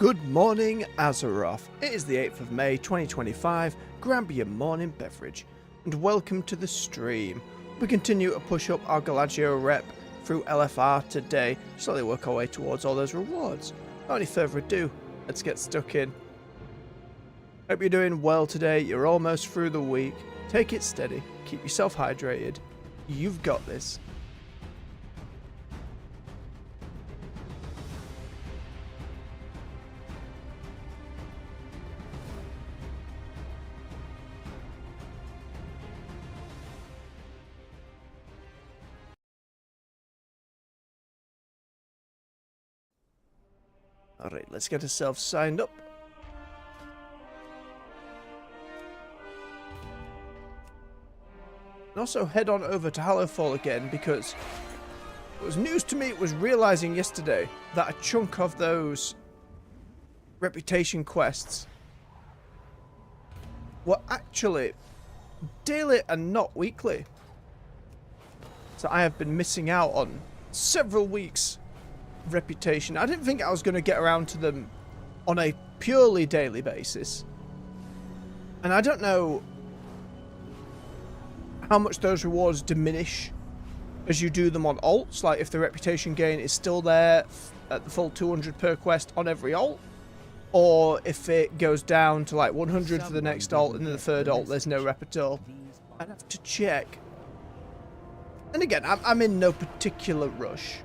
Good morning, Azeroth. It is the 8th of May 2025. Grab your morning beverage and welcome to the stream. We continue to push up our Gallagio rep through LFR today, slowly work our way towards all those rewards. Without any further ado, let's get stuck in. Hope you're doing well today. You're almost through the week. Take it steady. Keep yourself hydrated. You've got this. Alright, let's get ourselves signed up. And also head on over to Hallowfall again, because what was news to me was realizing yesterday that a chunk of those reputation quests were actually daily and not weekly. So I have been missing out on several weeks of reputation. I didn't think I was going to get around to them on a purely daily basis. And I don't know how much those rewards diminish as you do them on alts, like if the reputation gain is still there at the full 200 per quest on every alt, or if it goes down to like 100 for the next alt and then the third alt there's no rep at all. I'd have to check. And again, I'm in no particular rush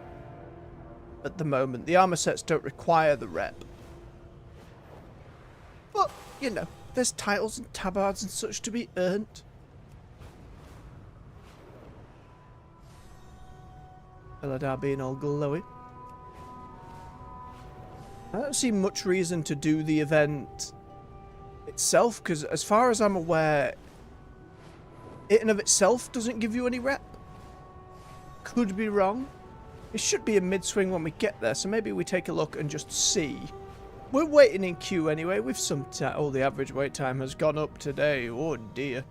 at the moment. The armor sets don't require the rep, but you know, there's titles and tabards and such to be earned. Eladar being all glowy. I don't see much reason to do the event itself, because as far as I'm aware, it in of itself doesn't give you any rep. Could be wrong. It should be a mid-swing when we get there, so maybe we take a look and just see. We're waiting in queue anyway, with some time. Oh, the average wait time has gone up today. Oh dear.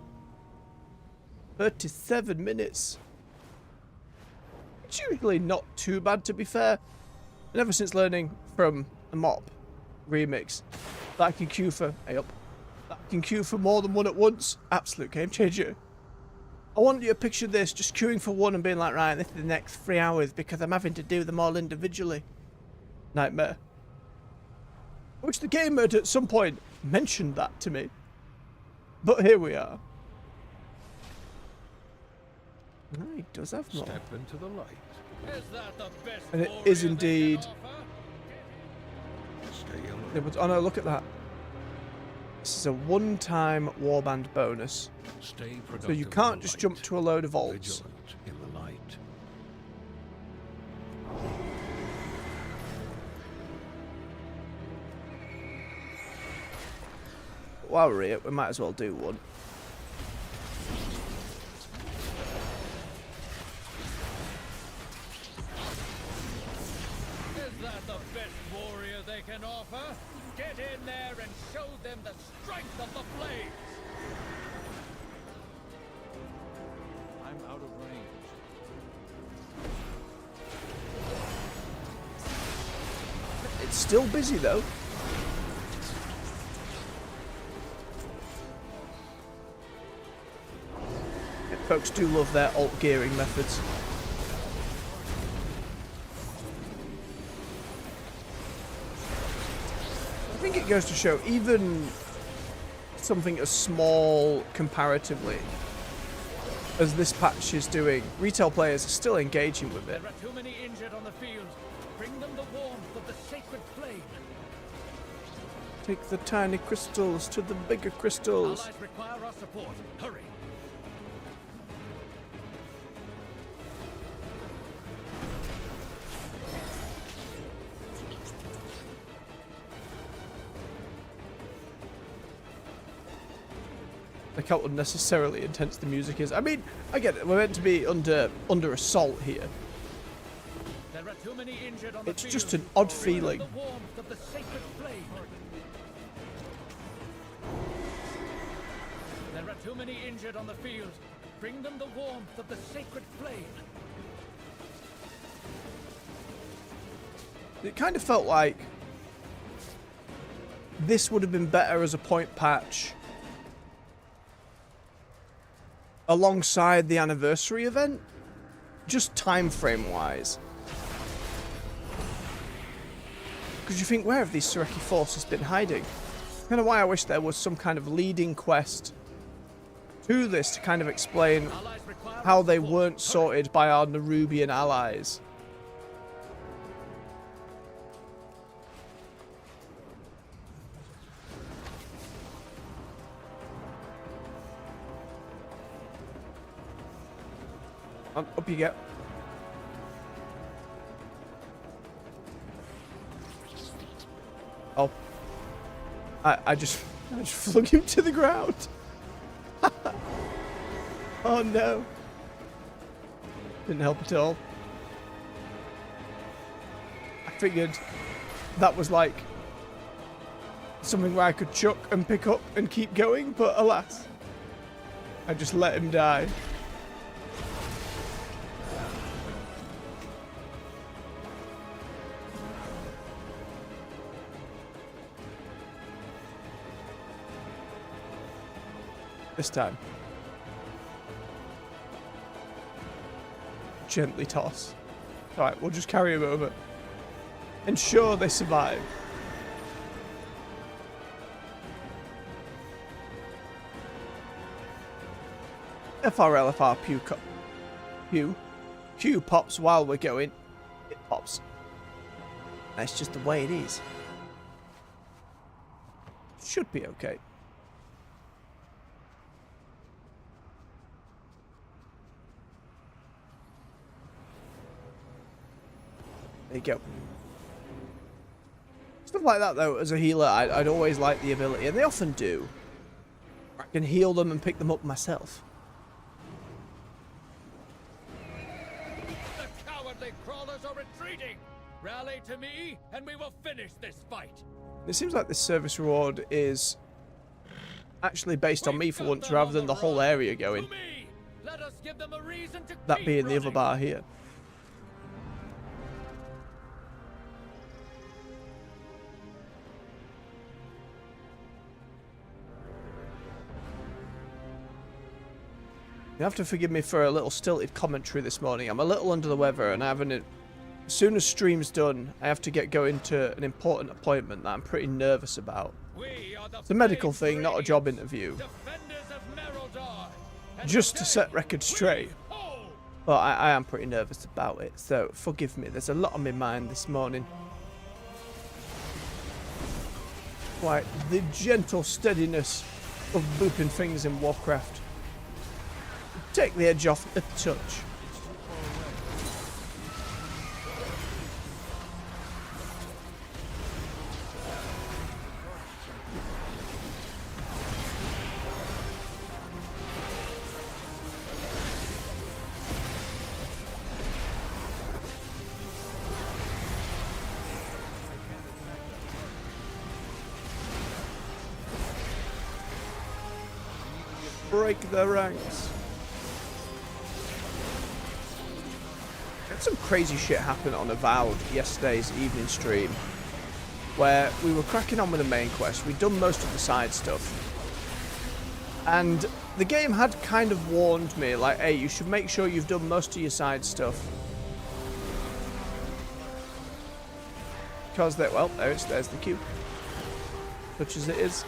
37 minutes. It's usually not too bad, to be fair. And ever since learning from the Mop remix that I can queue for that I can queue for more than one at once, absolute game changer. I want you to picture this, just queuing for one and being like, right, this is the next 3 hours because I'm having to do them all individually. Nightmare. I wish the game had at some point mentioned that to me. But here we are. No, he does have more. Step into the light. Is that the best And it is indeed. Stay alert. Oh no, look at that. This is a one-time warband bonus. Stay productive. So you can't just jump to a load of alts. Vigilant in the light. While we're here, we might as well do one. Is that the best warrior they can offer? Get in there and show them the strength of the blades! I'm out of range. It's still busy though. Yeah, folks do love their alt gearing methods. I think it goes to show, even something as small comparatively as this patch is doing, retail players are still engaging with it. There are too many injured on the field. Bring them the warmth of the sacred flame. Take the tiny crystals to the bigger crystals. Allies require our support. Hurry! Like how unnecessarily intense the music is. I mean, I get it. We're meant to be under assault here. There are too many injured on the It's field. just an odd Bring them feeling. the warmth of the sacred flame. There are too many injured on the field. Bring them the warmth of the sacred flame. It kind of felt like this would have been better as a point patch alongside the anniversary event, just time frame wise. Because you think, where have these Sureki forces been hiding? Kind of why I wish there was some kind of leading quest to this to kind of explain how they weren't sorted by our Nerubian allies. Up you get. Oh. I just flung him to the ground. Oh no. Didn't help at all. I figured that was like something where I could chuck and pick up and keep going, but alas, I just let him die. This time. Gently toss. Alright, we'll just carry him over. Ensure they survive. LFR Q pops while we're going. It pops. That's just the way it is. Should be okay. There you go. Stuff like that, though, as a healer, I'd always like the ability, and they often do. I can heal them and pick them up myself. The cowardly crawlers are retreating! Rally to me, and we will finish this fight! It seems like this service reward is actually based on me for once, rather than the whole area going. Let us give them a reason to That keep being the other running. bar here. You have to forgive me for a little stilted commentary this morning. I'm a little under the weather, and as soon as stream's done, I have to get going to an important appointment that I'm pretty nervous about. It's a medical thing, not a job interview. Just to set records straight. But I am pretty nervous about it, so forgive me. There's a lot on my mind this morning. Quite the gentle steadiness of booping things in Warcraft. Take the edge off a touch. Break the ranks. Some crazy shit happened on Avowed yesterday's evening stream, where we were cracking on with the main quest. We'd done most of the side stuff, and the game had kind of warned me, like, hey, you should make sure you've done most of your side stuff, because well, there's the queue, such as it is.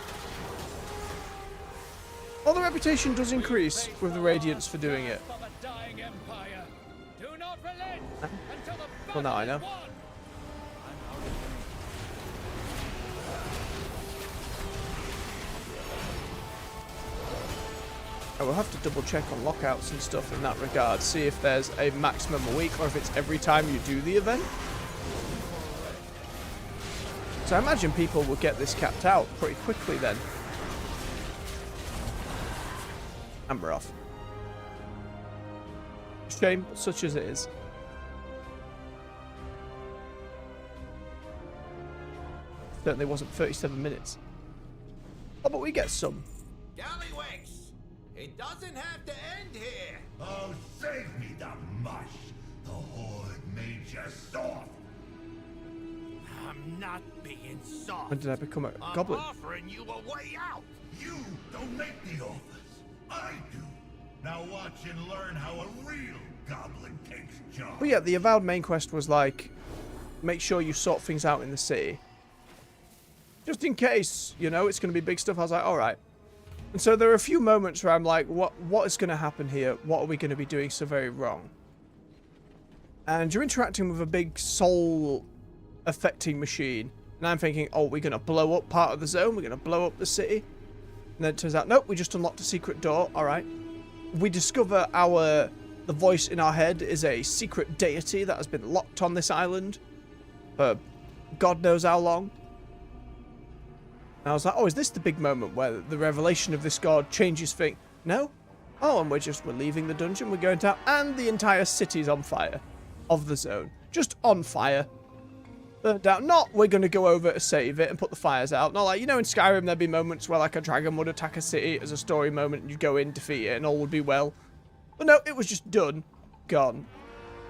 Well, the reputation does increase with the Radiance for doing it. Well, now I know. I will have to double check on lockouts and stuff in that regard, see if there's a maximum a week or if it's every time you do the event. So I imagine people will get this capped out pretty quickly then. And we're off. Shame, but such as it is. Certainly wasn't 37 minutes. Oh, but we get some. Gallywix! It doesn't have to end here! Oh, save me the mush! The Horde made you soft! I'm not being soft. When did I become a I'm goblin? offering you a way out. You don't make the offers. I do. Now watch and learn how a real goblin takes charge. But yeah, the avowed main quest was like, make sure you sort things out in the city. Just in case, you know, it's going to be big stuff. I was like, all right. And so there are a few moments where I'm like, what is going to happen here? What are we going to be doing so very wrong? And you're interacting with a big soul-affecting machine. And I'm thinking, oh, we're going to blow up part of the zone. We're going to blow up the city. And then it turns out, nope, we just unlocked a secret door. All right. We discover the voice in our head is a secret deity that has been locked on this island for God knows how long. And I was like, oh, is this the big moment where the revelation of this god changes things? No? Oh, and we're leaving the dungeon, we're going down, and the entire city's on fire of the zone. Just on fire. Burnt out. Not, we're going to go over to save it and put the fires out. Not like, you know, in Skyrim there'd be moments where like a dragon would attack a city as a story moment and you'd go in, defeat it, and all would be well. But no, it was just done. Gone.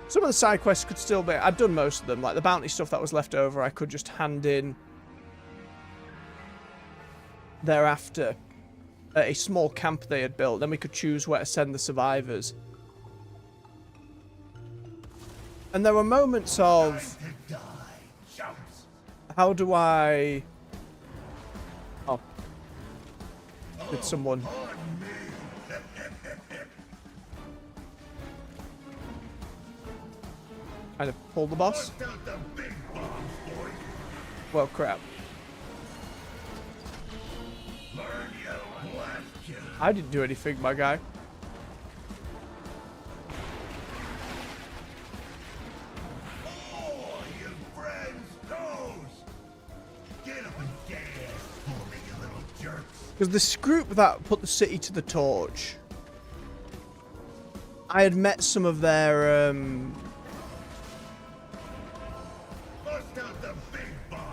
Some of the side quests could still be... I'd done most of them. Like the bounty stuff that was left over, I could just hand in thereafter at a small camp they had built. Then we could choose where to send the survivors. And there were moments of... How do I... Oh. Did someone... kind of pull the boss? Well, crap. I didn't do anything, my guy. Because this group that put the city to the torch, I had met some of their,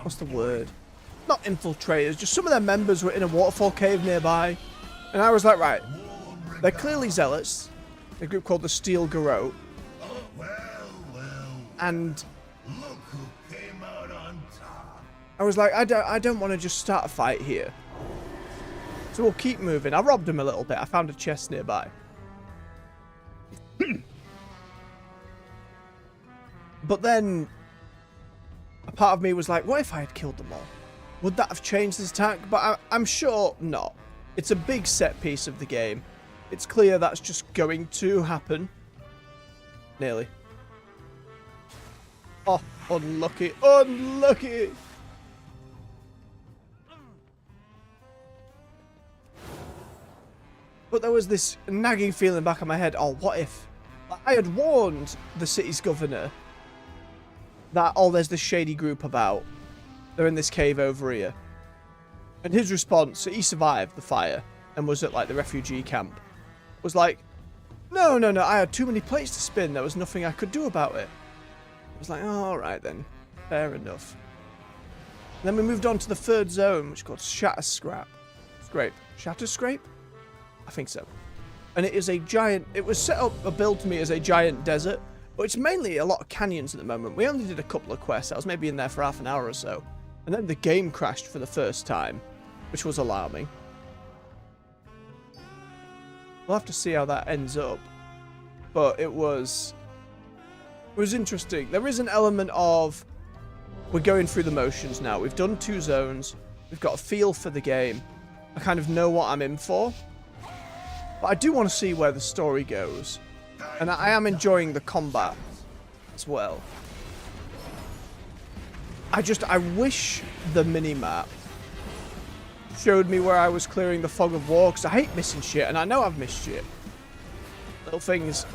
what's the word? Not infiltrators, just some of their members were in a waterfall cave nearby. And I was like, right, they're clearly zealots. A group called the Steel Garrote. And I was like, I don't want to just start a fight here. So we'll keep moving. I robbed him a little bit. I found a chest nearby. But then a part of me was like, what if I had killed them all? Would that have changed this attack? But I'm sure not. It's a big set piece of the game. It's clear that's just going to happen. Nearly. Oh, unlucky. Unlucky! But there was this nagging feeling back in my head, oh, what if... I had warned the city's governor that, oh, there's this shady group about. They're in this cave over here. And his response, he survived the fire and was at, like, the refugee camp, was like, no, I had too many plates to spin. There was nothing I could do about it. I was like, oh, all right then. Fair enough. And then we moved on to the third zone, which is called Scrape. Shatterscrape? I think so. And it is a giant... It was set up, or built to me as a giant desert, but it's mainly a lot of canyons at the moment. We only did a couple of quests. I was maybe in there for half an hour or so. And then the game crashed for the first time, which was alarming. We'll have to see how that ends up. But it was interesting. There is an element of... We're going through the motions now. We've done 2 zones. We've got a feel for the game. I kind of know what I'm in for. But I do want to see where the story goes. And I am enjoying the combat as well. I wish the minimap showed me where I was clearing the fog of war, because I hate missing shit, and I know I've missed shit. Little things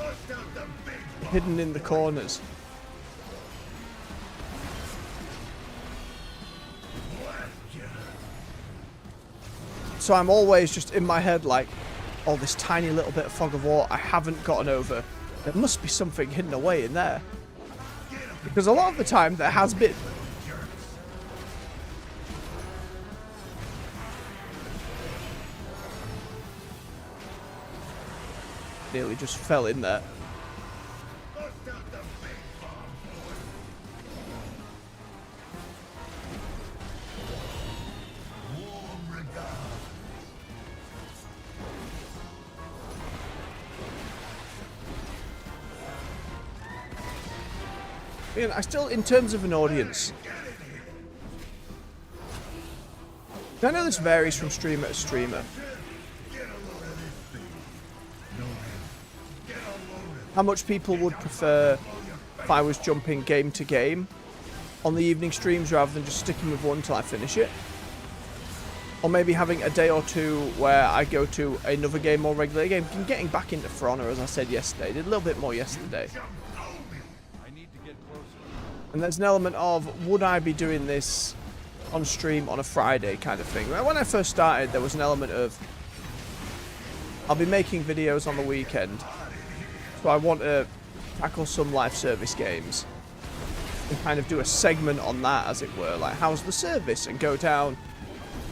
hidden in the corners. So I'm always just in my head like, oh, this tiny little bit of fog of war I haven't gotten over. There must be something hidden away in there. Because a lot of the time there has been. Nearly just fell in there. Again, I still, in terms of an audience, I know this varies from streamer to streamer. How much people would prefer if I was jumping game to game on the evening streams rather than just sticking with one until I finish it. Or maybe having a day or two where I go to another game more regularly. Again, getting back into For Honor, as I said yesterday. Did a little bit more yesterday. I need to get closer. And there's an element of, would I be doing this on stream on a Friday kind of thing? When I first started, there was an element of, I'll be making videos on the weekend, so I want to tackle some live service games and kind of do a segment on that, as it were, like how's the service, and go down,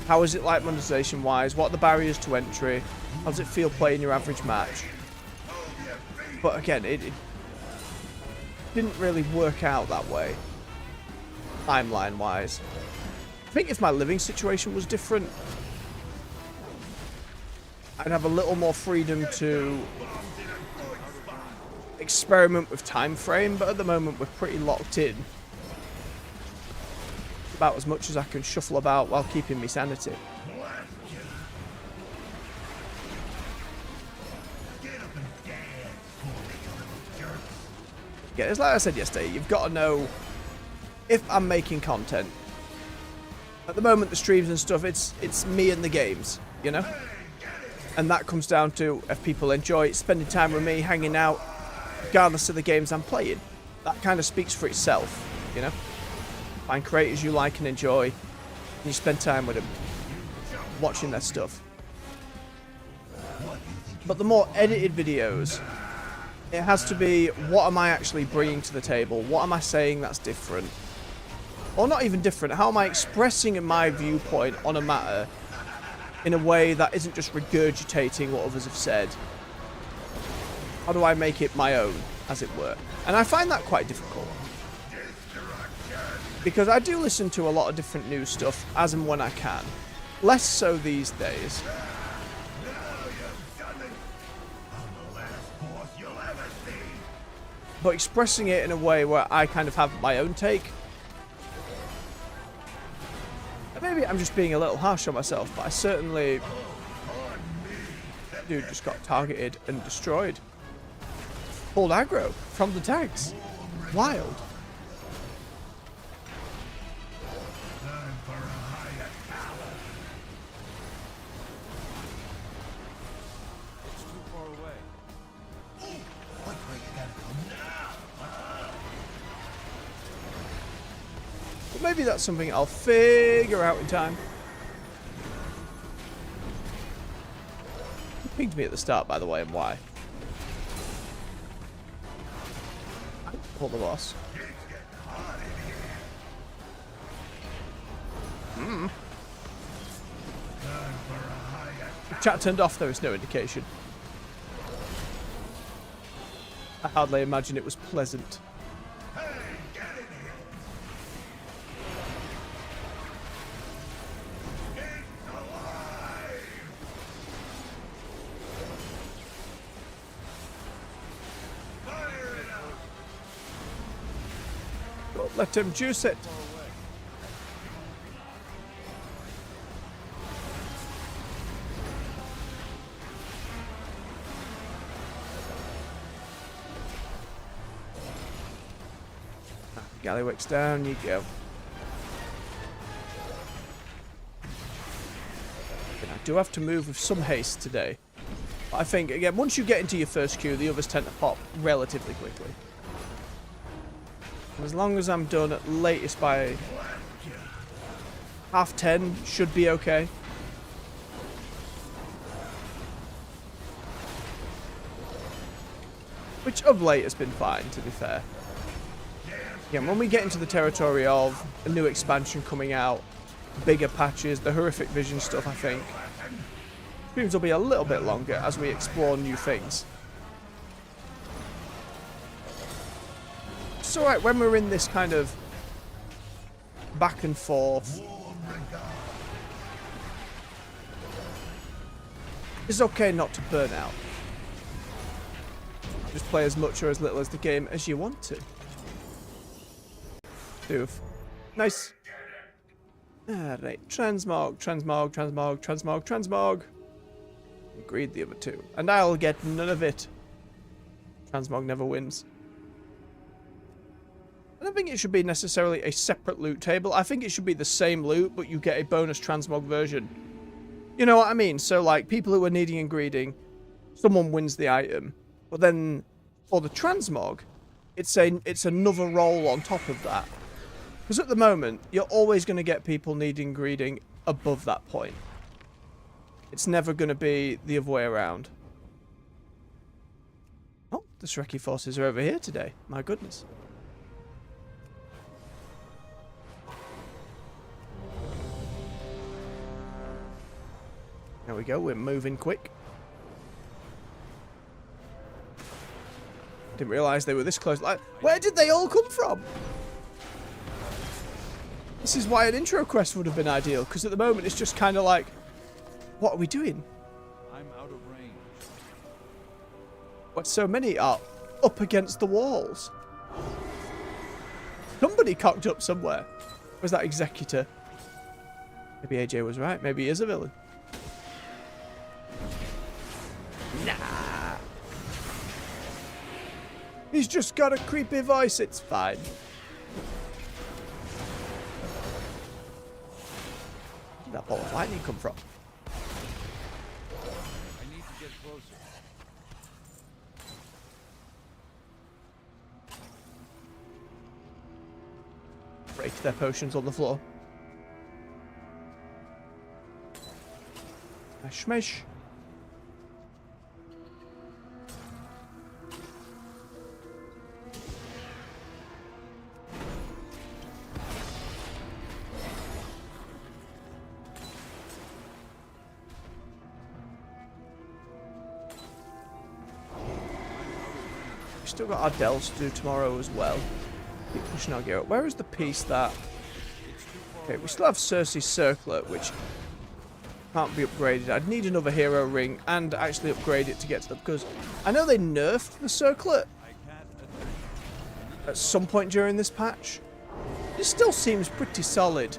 how is it like monetization wise, what are the barriers to entry, how does it feel playing your average match. But again, it didn't really work out that way, timeline wise. I think if my living situation was different, I'd have a little more freedom to experiment with time frame, but at the moment we're pretty locked in. About as much as I can shuffle about while keeping me sanity. Yeah, it's like I said yesterday, you've got to know if I'm making content. At the moment, the streams and stuff, it's me and the games, you know? And that comes down to if people enjoy spending time with me, hanging out, regardless of the games I'm playing. That kind of speaks for itself, you know? Find creators you like and enjoy, and you spend time with them, watching their stuff. But the more edited videos, it has to be, what am I actually bringing to the table? What am I saying that's different? Or not even different, how am I expressing my viewpoint on a matter in a way that isn't just regurgitating what others have said? How do I make it my own, as it were? And I find that quite difficult. Because I do listen to a lot of different news stuff as and when I can. Less so these days. But expressing it in a way where I kind of have my own take. Maybe I'm just being a little harsh on myself, but I certainly... Dude just got targeted and destroyed. Pulled aggro from the tags. Wild. It's too far away. But maybe that's something I'll figure out in time. He pinged me at the start, by the way, and why? Pull the boss. The chat turned off, there is no indication. I hardly imagine it was pleasant. Don't let him juice it. Gallagio's down you go. And I do have to move with some haste today. But I think, again, once you get into your first queue, the others tend to pop relatively quickly. And as long as I'm done at latest by 10:30, should be okay. Which of late has been fine, to be fair. Yeah, when we get into the territory of a new expansion coming out, bigger patches, the horrific vision stuff, I think, streams will be a little bit longer as we explore new things. It's alright when we're in this kind of back and forth. It's okay not to burn out. Just play as much or as little as the game as you want to. Doof. Nice. Alright, transmog, transmog, transmog, transmog, transmog. Agreed the other two. And I'll get none of it. Transmog never wins. I don't think it should be necessarily a separate loot table. I think it should be the same loot, but you get a bonus transmog version. You know what I mean? So, like, people who are needing and greeding, someone wins the item. But then, for the transmog, it's another roll on top of that. Because at the moment, you're always going to get people needing and greeding above that point. It's never going to be the other way around. Oh, the Shreki forces are over here today. My goodness. There we go, we're moving quick. Didn't realise they were this close. Like, where did they all come from? This is why an intro quest would have been ideal, because at the moment it's just kind of like, what are we doing? I'm out of range. What, so many are up against the walls? Somebody cocked up somewhere. Was that Executor? Maybe AJ was right. Maybe he is a villain. Nah. He's just got a creepy voice. It's fine. Where did that ball of lightning come from? I need to get closer. Break their potions on the floor. Smash, smash. Still got our delves to do tomorrow as well. Keep pushing our gear up. Where is the piece that... Okay, we still have Cersei's Circlet, which can't be upgraded. I'd need another hero ring and actually upgrade it to get to them, because I know they nerfed the Circlet at some point during this patch. It still seems pretty solid.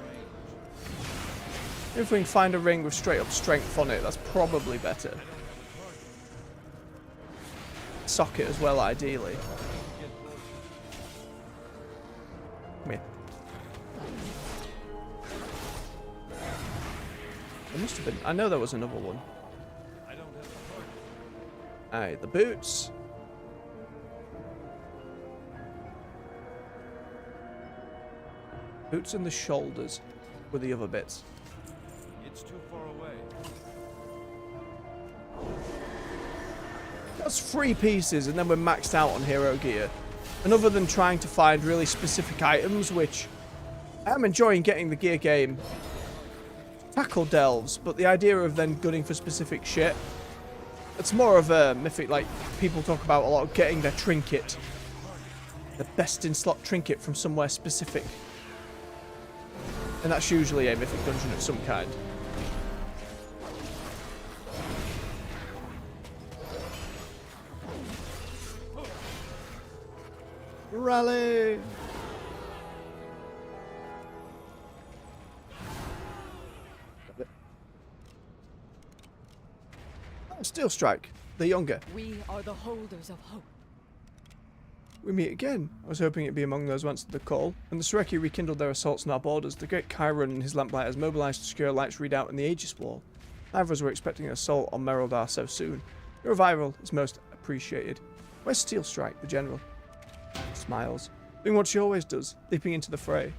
If we can find a ring with straight up strength on it, that's probably better. Socket as well, ideally. Come here. There must have been. I know there was another one. Aye, the boots. Boots and the shoulders were the other bits. It's too far away. That's 3 pieces, and then we're maxed out on hero gear. And other than trying to find really specific items, which I am enjoying getting the gear game, tackle delves, but the idea of then gunning for specific shit, it's more of a mythic, like people talk about a lot, of getting their trinket. The best in slot trinket from somewhere specific. And that's usually a mythic dungeon of some kind. Rally! Oh, Steel Strike, the younger. We are the holders of hope. We meet again. I was hoping it'd be among those who answered the call. When the Shreki rekindled their assaults on our borders, the great Chiron and his lamplighters mobilized to secure Light's readout in the Aegis Wall. Neither of us were expecting an assault on Meroldar so soon. Your revival is most appreciated. Where's Steel Strike, the general? Smiles, doing what she always does, leaping into the fray.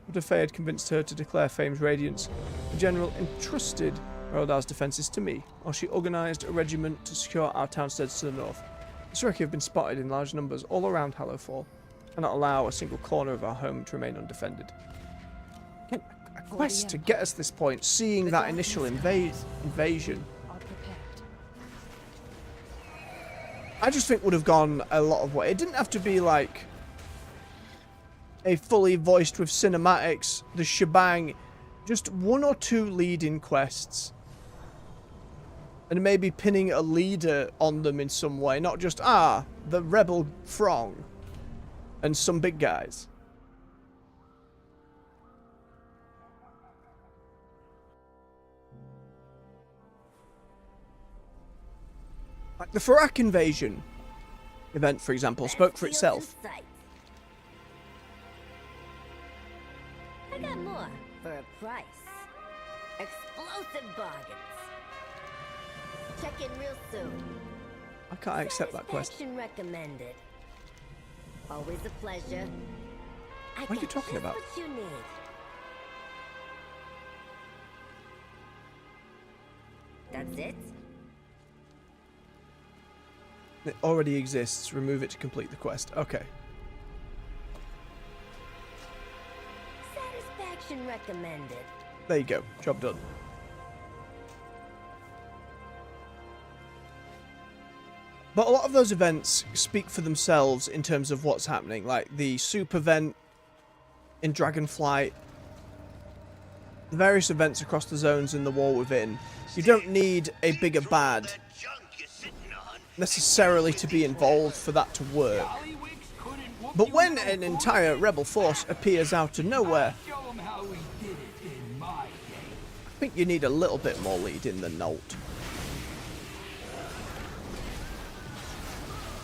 After Faye had convinced her to declare Fame's radiance, the general entrusted Meroldar's defences to me, while she organised a regiment to secure our townsteads to the north. The Shreki have been spotted in large numbers all around Hallowfall, cannot allow a single corner of our home to remain undefended. Again, a quest to get us this point, seeing that initial invasion. I just think would have gone a lot of way. It didn't have to be like a fully voiced with cinematics, the shebang, just 1 or 2 leading quests. And maybe pinning a leader on them in some way, not just, the rebel throng and some big guys. Like the Farak invasion event, for example, spoke for itself. I got more for a price. Explosive bargains. Check in real soon. I can't accept that quest. Satisfaction recommended. Always a pleasure. What are you talking about? What you need. That's it? It already exists. Remove it to complete the quest. Okay. Satisfaction recommended. There you go. Job done. But a lot of those events speak for themselves in terms of what's happening. Like the soup event in Dragonflight. The various events across the zones in the War Within. You don't need a bigger bad necessarily to be involved for that to work. But when an entire rebel force appears out of nowhere, I think you need a little bit more leading than Nolt.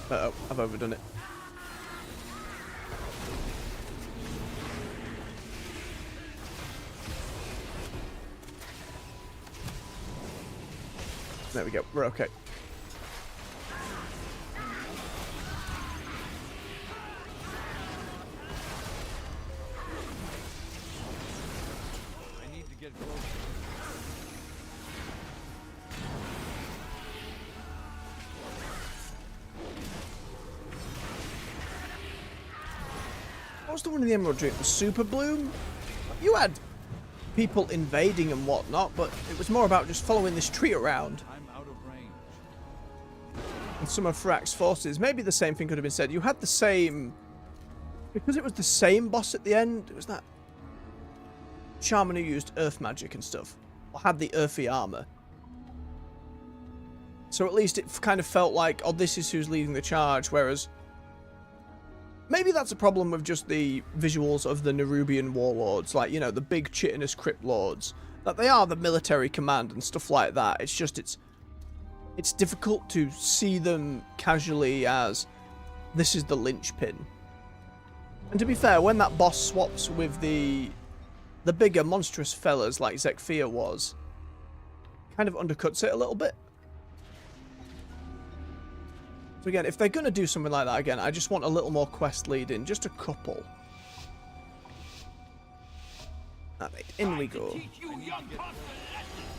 Uh-oh, I've overdone it. There we go, we're okay. I need to get closer. What was the one in the Emerald Drink? The Super Bloom? You had people invading and whatnot, but it was more about just following this tree around. I'm out of range. And some of Farak's forces. Maybe the same thing could have been said. You had the same... Because it was the same boss at the end, it was that shaman who used earth magic and stuff. Or had the earthy armor. So at least it kind of felt like, oh, this is who's leading the charge, whereas... Maybe that's a problem with just the visuals of the Nerubian warlords, like, you know, the big chitinous crypt lords. That they are the military command and stuff like that. It's just, it's difficult to see them casually as, this is the linchpin. And to be fair, when that boss swaps with the bigger monstrous fellas like Zekfia was, kind of undercuts it a little bit. So again, if they're going to do something like that again, I just want a little more quest lead-in. Just a couple. Alright, in we go.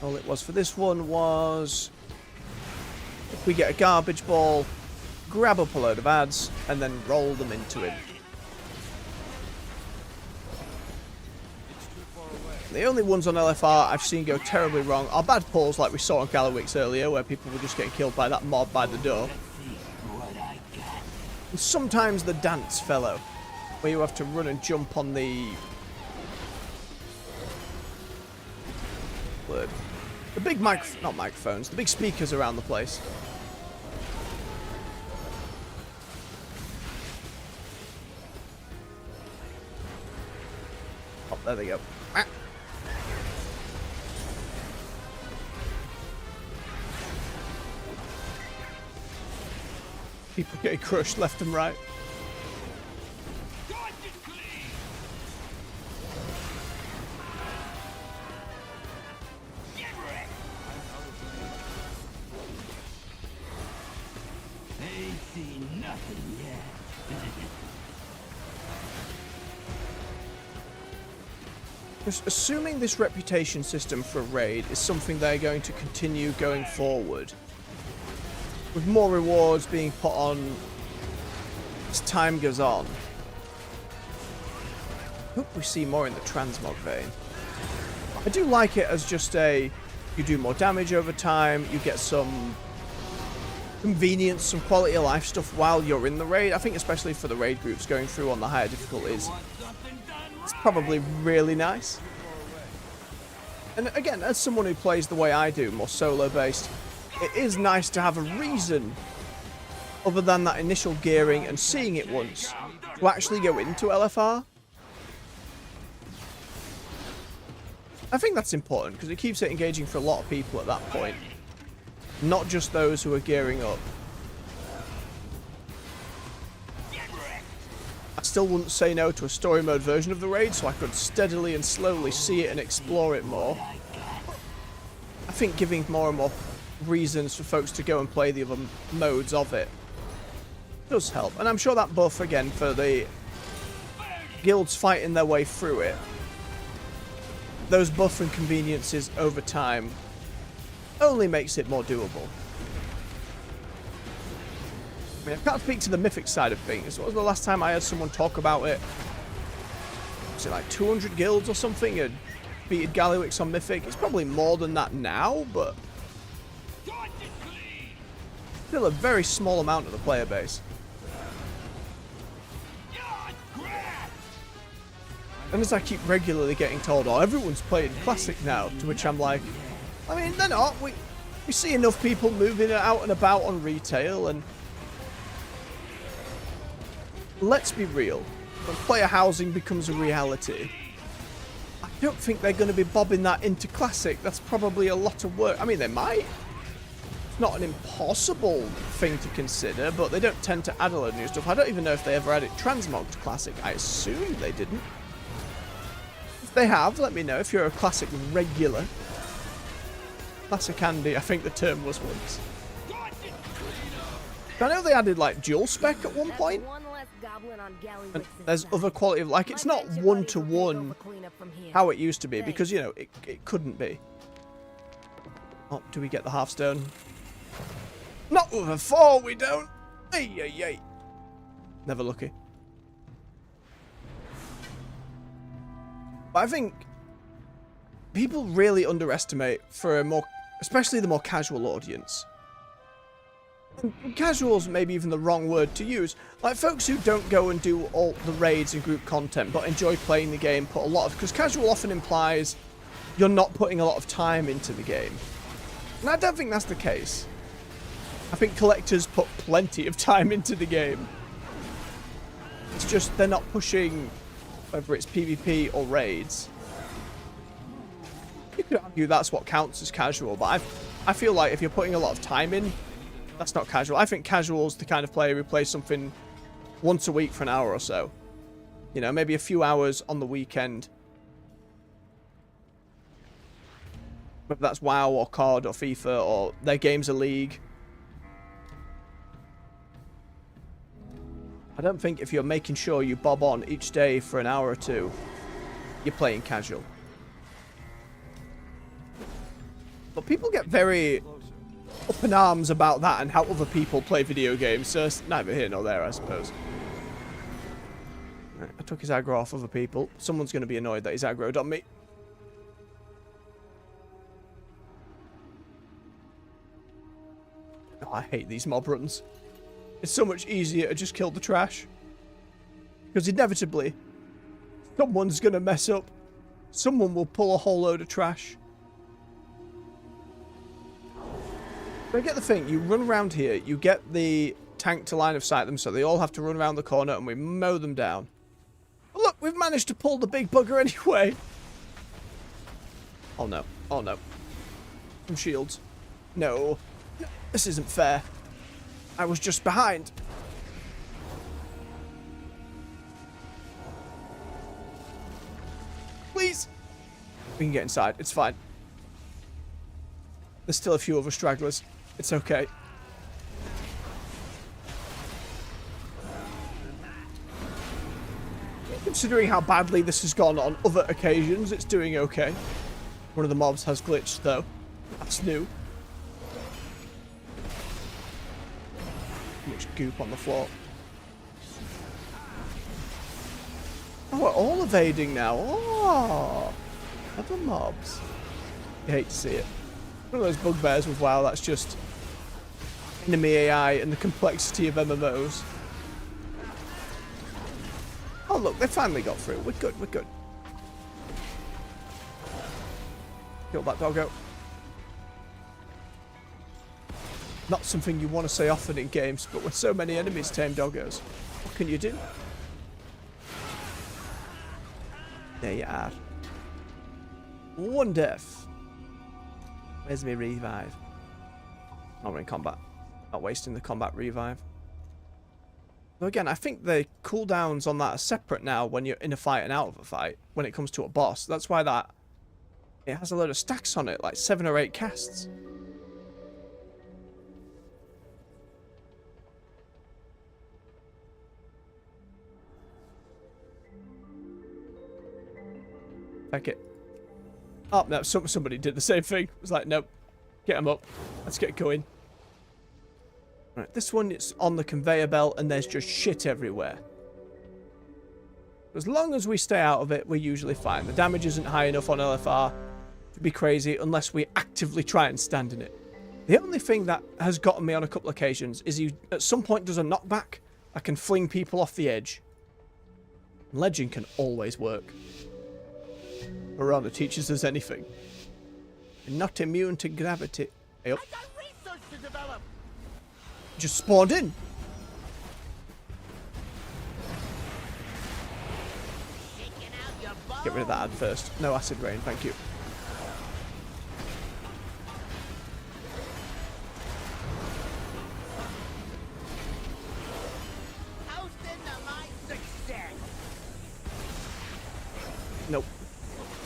All it was for this one was... If we get a garbage ball, grab up a load of ads, and then roll them into him. The only ones on LFR I've seen go terribly wrong are bad pulls like we saw on Gallagio earlier, where people were just getting killed by that mob by the door. And sometimes the dance fellow, where you have to run and jump on the big not microphones, the big speakers around the place. Oh, there they go. Ah. People getting crushed left and right. Assuming this reputation system for a raid is something they're going to continue going forward, with more rewards being put on as time goes on. Hope we see more in the transmog vein. I do like it as just a, you do more damage over time, you get some convenience, some quality of life stuff while you're in the raid. I think especially for the raid groups going through on the higher difficulties, it's probably really nice. And again, as someone who plays the way I do, more solo based, it is nice to have a reason other than that initial gearing and seeing it once to actually go into LFR. I think that's important because it keeps it engaging for a lot of people at that point. not just those who are gearing up. I still wouldn't say no to a story mode version of the raid, so I could steadily and slowly see it and explore it more. I think giving more and more reasons for folks to go and play the other modes of it does help. And I'm sure that buff, again, for the guilds fighting their way through it, those buff and conveniences over time only makes it more doable. I mean, I can't speak to the mythic side of things. What was the last time I heard someone talk about it? Was it like 200 guilds or something had beaten Gallagio on mythic? It's probably more than that now, but still a very small amount of the player base. And as I keep regularly getting told, oh, everyone's playing Classic now, to which I'm like, I mean, they're not. We see enough people moving out and about on retail, and let's be real, when player housing becomes a reality, I don't think they're going to be bobbing that into Classic. That's probably a lot of work. I mean, they might. It's not an impossible thing to consider, but they don't tend to add a lot of new stuff. I don't even know if they ever added Transmog to Classic. I assume they didn't. If they have, let me know if you're a Classic regular. Classic Andy, I think the term was once. I know they added like dual spec at one point. And there's other quality of, like, it's not one-to-one how it used to be, because, you know, it couldn't be. Oh, do we get the half stone? Not with a 4, we don't. Ay. Never lucky. But I think people really underestimate, for a more, especially the more casual audience. And casual's maybe even the wrong word to use. Like folks who don't go and do all the raids and group content, but enjoy playing the game, put a lot of, because casual often implies you're not putting a lot of time into the game. And I don't think that's the case. I think collectors put plenty of time into the game. It's just they're not pushing, whether it's PvP or raids. You could argue that's what counts as casual, but I feel like if you're putting a lot of time in, that's not casual. I think casual's the kind of player who plays something once a week for an hour or so. You know, maybe a few hours on the weekend. Whether that's WoW or COD or FIFA or their games of League. I don't think if you're making sure you bob on each day for an hour or two, you're playing casual. But people get very up in arms about that and how other people play video games, so it's neither here nor there, I suppose. Right, I took his aggro off other people. Someone's going to be annoyed that he's aggroed on me. Oh, I hate these mob runs. It's so much easier to just kill the trash. Because inevitably, someone's going to mess up. Someone will pull a whole load of trash. But I get the thing, you run around here, you get the tank to line of sight them, so they all have to run around the corner, and we mow them down. But look, we've managed to pull the big bugger anyway. Oh no, oh no. Some shields. No, this isn't fair. I was just behind. Please. We can get inside, it's fine. There's still a few other stragglers. It's okay. Considering how badly this has gone on other occasions, it's doing okay. One of the mobs has glitched, though. That's new. Too much goop on the floor. Oh, we're all evading now. Oh, other mobs. You hate to see it. One of those bugbears with WoW, that's just enemy AI and the complexity of MMOs. Oh look, they finally got through. We're good, we're good. Kill that doggo. Not something you want to say often in games, but with so many enemies tame doggos, what can you do? There you are. One death. Where's my revive? Not we're in combat. Not wasting the combat revive. Though again, I think the cooldowns on that are separate now when you're in a fight and out of a fight, when it comes to a boss. That's why that it has a load of stacks on it, like 7 or 8 casts. Take it. Oh, no, somebody did the same thing. It was like, nope. Get him up. Let's get going. Right, this one is on the conveyor belt and there's just shit everywhere. As long as we stay out of it, we're usually fine. The damage isn't high enough on LFR to be crazy unless we actively try and stand in it. The only thing that has gotten me on a couple occasions is he at some point does a knockback. I can fling people off the edge. Legend can always work. Piranha teaches us anything. You're not immune to gravity. Hey up. I got research to develop. Just spawned in. Shaking out your bones. Get rid of that ad first. No acid rain, thank you. Toasting to my success. Nope.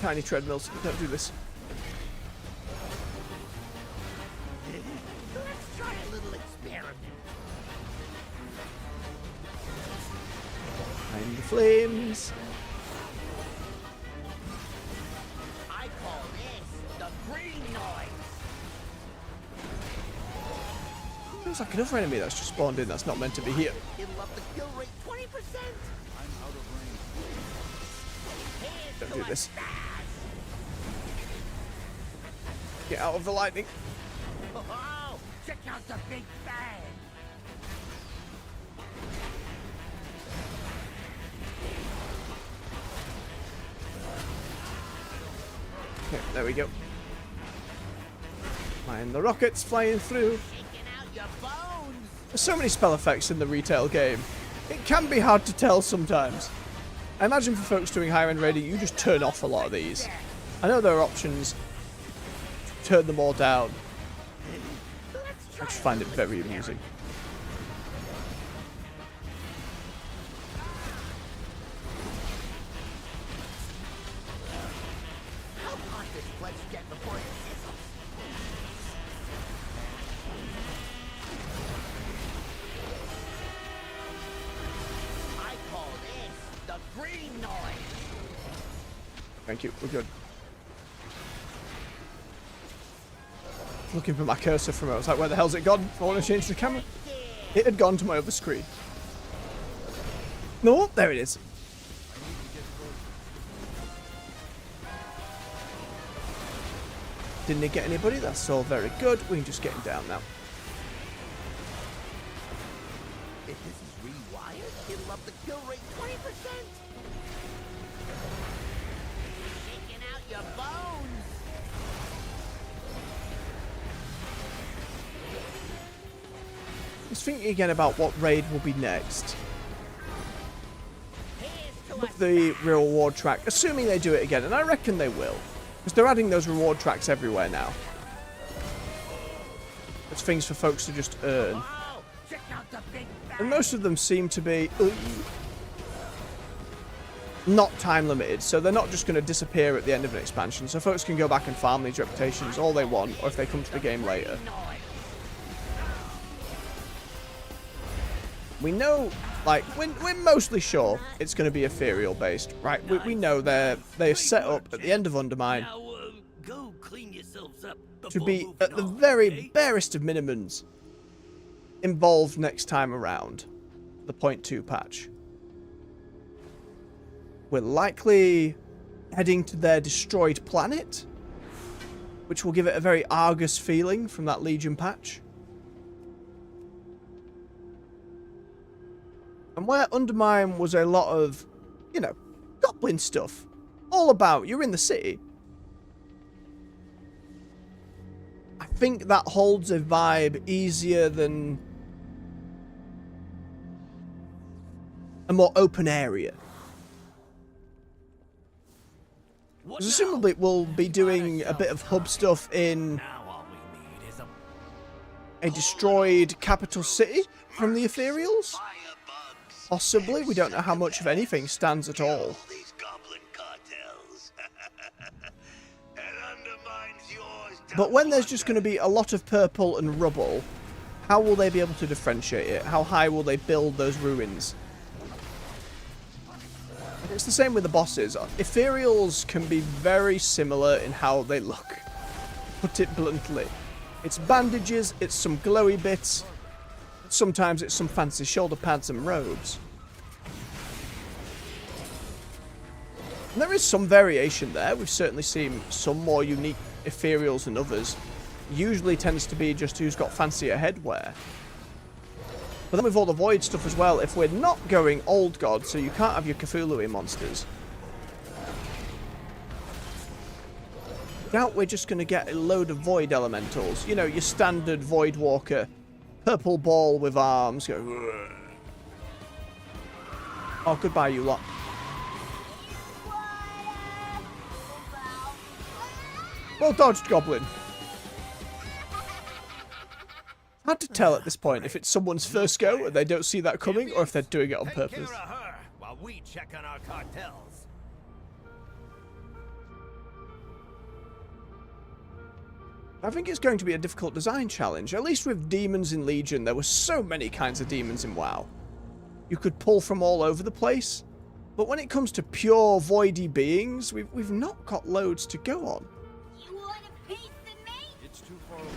Tiny treadmills. Don't do this. Let's try a little experiment. Find the flames. I call this the green noise. Feels like another enemy that's just spawned in that's not meant to be here. It'll up the kill rate 20%. I'm out of range. Here's Don't to do a this. stash. Get out of the lightning. Oh, check out the big bang. Okay, there we go. Mind the rockets flying through. Shaking out your bones. There's so many spell effects in the retail game. It can be hard to tell sometimes. I imagine for folks doing higher end raiding, you just turn off a lot of these. I know there are options to turn them all down. I just find it very amusing. How hot this flesh get before it sizzles? I call this the green noise. Thank you, we're good. Looking for my cursor from it, I was like, where the hell's it gone? I want to change the camera. It had gone to my other screen. No, there it is. Didn't it get anybody? That's all very good. We can just get him down now. If this is rewired, it'll up the kill rate 20%. Shaking out your bones. Let's think again about what raid will be next. Here's to With the reward track, assuming they do it again, and I reckon they will. Because they're adding those reward tracks everywhere now. There's things for folks to just earn. Oh, check out the big bang. And most of them seem to be not time limited, so they're not just going to disappear at the end of an expansion. So folks can go back and farm these reputations all they want, or if they come to the game later. We know, like, we're mostly sure it's going to be ethereal based, right? We know they're set up at the end of Undermine Go clean yourselves up to be, at the very barest of minimums, involved next time around, the 0.2 patch. We're likely heading to their destroyed planet, which will give it a very Argus feeling from that Legion patch. And where Undermine was a lot of, you know, goblin stuff, all about, you're in the city. I think that holds a vibe easier than a more open area. Presumably we'll be doing a bit of hub stuff in Now all we need is a a destroyed capital city from the Ethereals? Possibly. We don't know how much of anything stands at all. These goblin cartels. It undermines yours. But when there's just going to be a lot of purple and rubble, how will they be able to differentiate it? How high will they build those ruins? It's the same with the bosses. Ethereals can be very similar in how they look. Put it bluntly. It's bandages, it's some glowy bits. Sometimes it's some fancy shoulder pads and robes. And there is some variation there. We've certainly seen some more unique Ethereals than others. Usually tends to be just who's got fancier headwear. But then with all the Void stuff as well, if we're not going Old God, so you can't have your Cthulhu monsters, doubt we're just going to get a load of Void Elementals. You know, your standard Void Walker, purple ball with arms. Go, "Ugh." Oh, goodbye, you lot. Well dodged, Goblin. Hard to tell at this point if it's someone's first go and they don't see that coming, or if they're doing it on purpose. Take care of her while we check on our cartels. I think it's going to be a difficult design challenge. At least with demons in Legion, there were so many kinds of demons in WoW. You could pull from all over the place. But when it comes to pure voidy beings, we've not got loads to go on. You want a piece of me? It's too far away.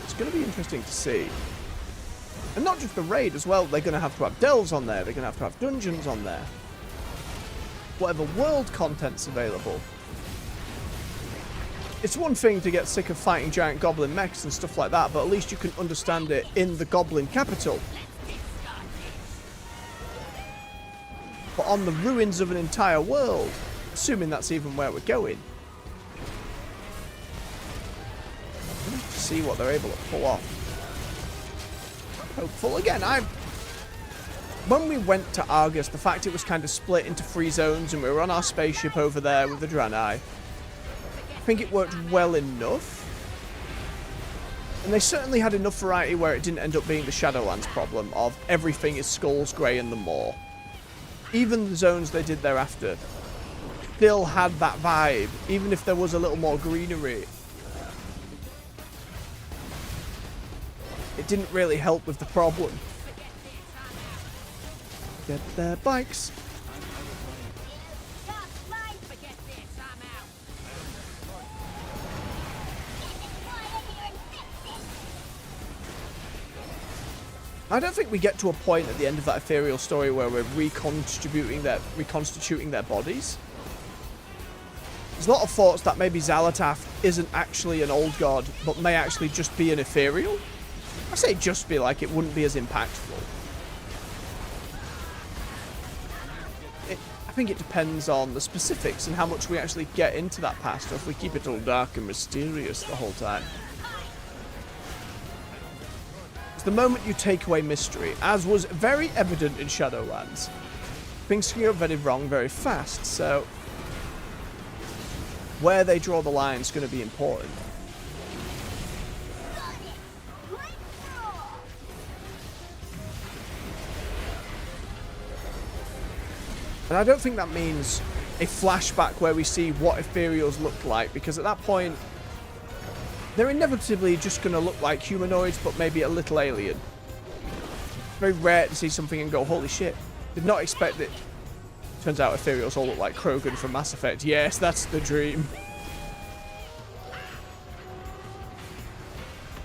It's going to be interesting to see. And not just the raid as well, they're going to have delves on there, they're going to have dungeons on there. Whatever world content's available. It's one thing to get sick of fighting giant goblin mechs and stuff like that, but at least you can understand it in the goblin capital. But on the ruins of an entire world, assuming that's even where we're going. Let's see what they're able to pull off. Hopeful again. When we went to Argus, the fact it was kind of split into 3 zones and we were on our spaceship over there with the Draenei, I think it worked well enough. And they certainly had enough variety where it didn't end up being the Shadowlands problem of everything is Skulls, Grey and the Moor. Even the zones they did thereafter still had that vibe, even if there was a little more greenery. It didn't really help with the problem. Get their bikes. I don't think we get to a point at the end of that ethereal story where we're reconstituting their bodies. There's a lot of thoughts that maybe Xalatath isn't actually an old god, but may actually just be an ethereal. I say just be, like it wouldn't be as impactful. I think it depends on the specifics and how much we actually get into that past, or if we keep it all dark and mysterious the whole time. The moment you take away mystery, as was very evident in Shadowlands, things can go very wrong very fast, so where they draw the line is going to be important. And I don't think that means a flashback where we see what Ethereals looked like, because at that point they're inevitably just going to look like humanoids, but maybe a little alien. Very rare to see something and go, holy shit. Did not expect it. Turns out Ethereals all look like Krogan from Mass Effect. Yes, that's the dream.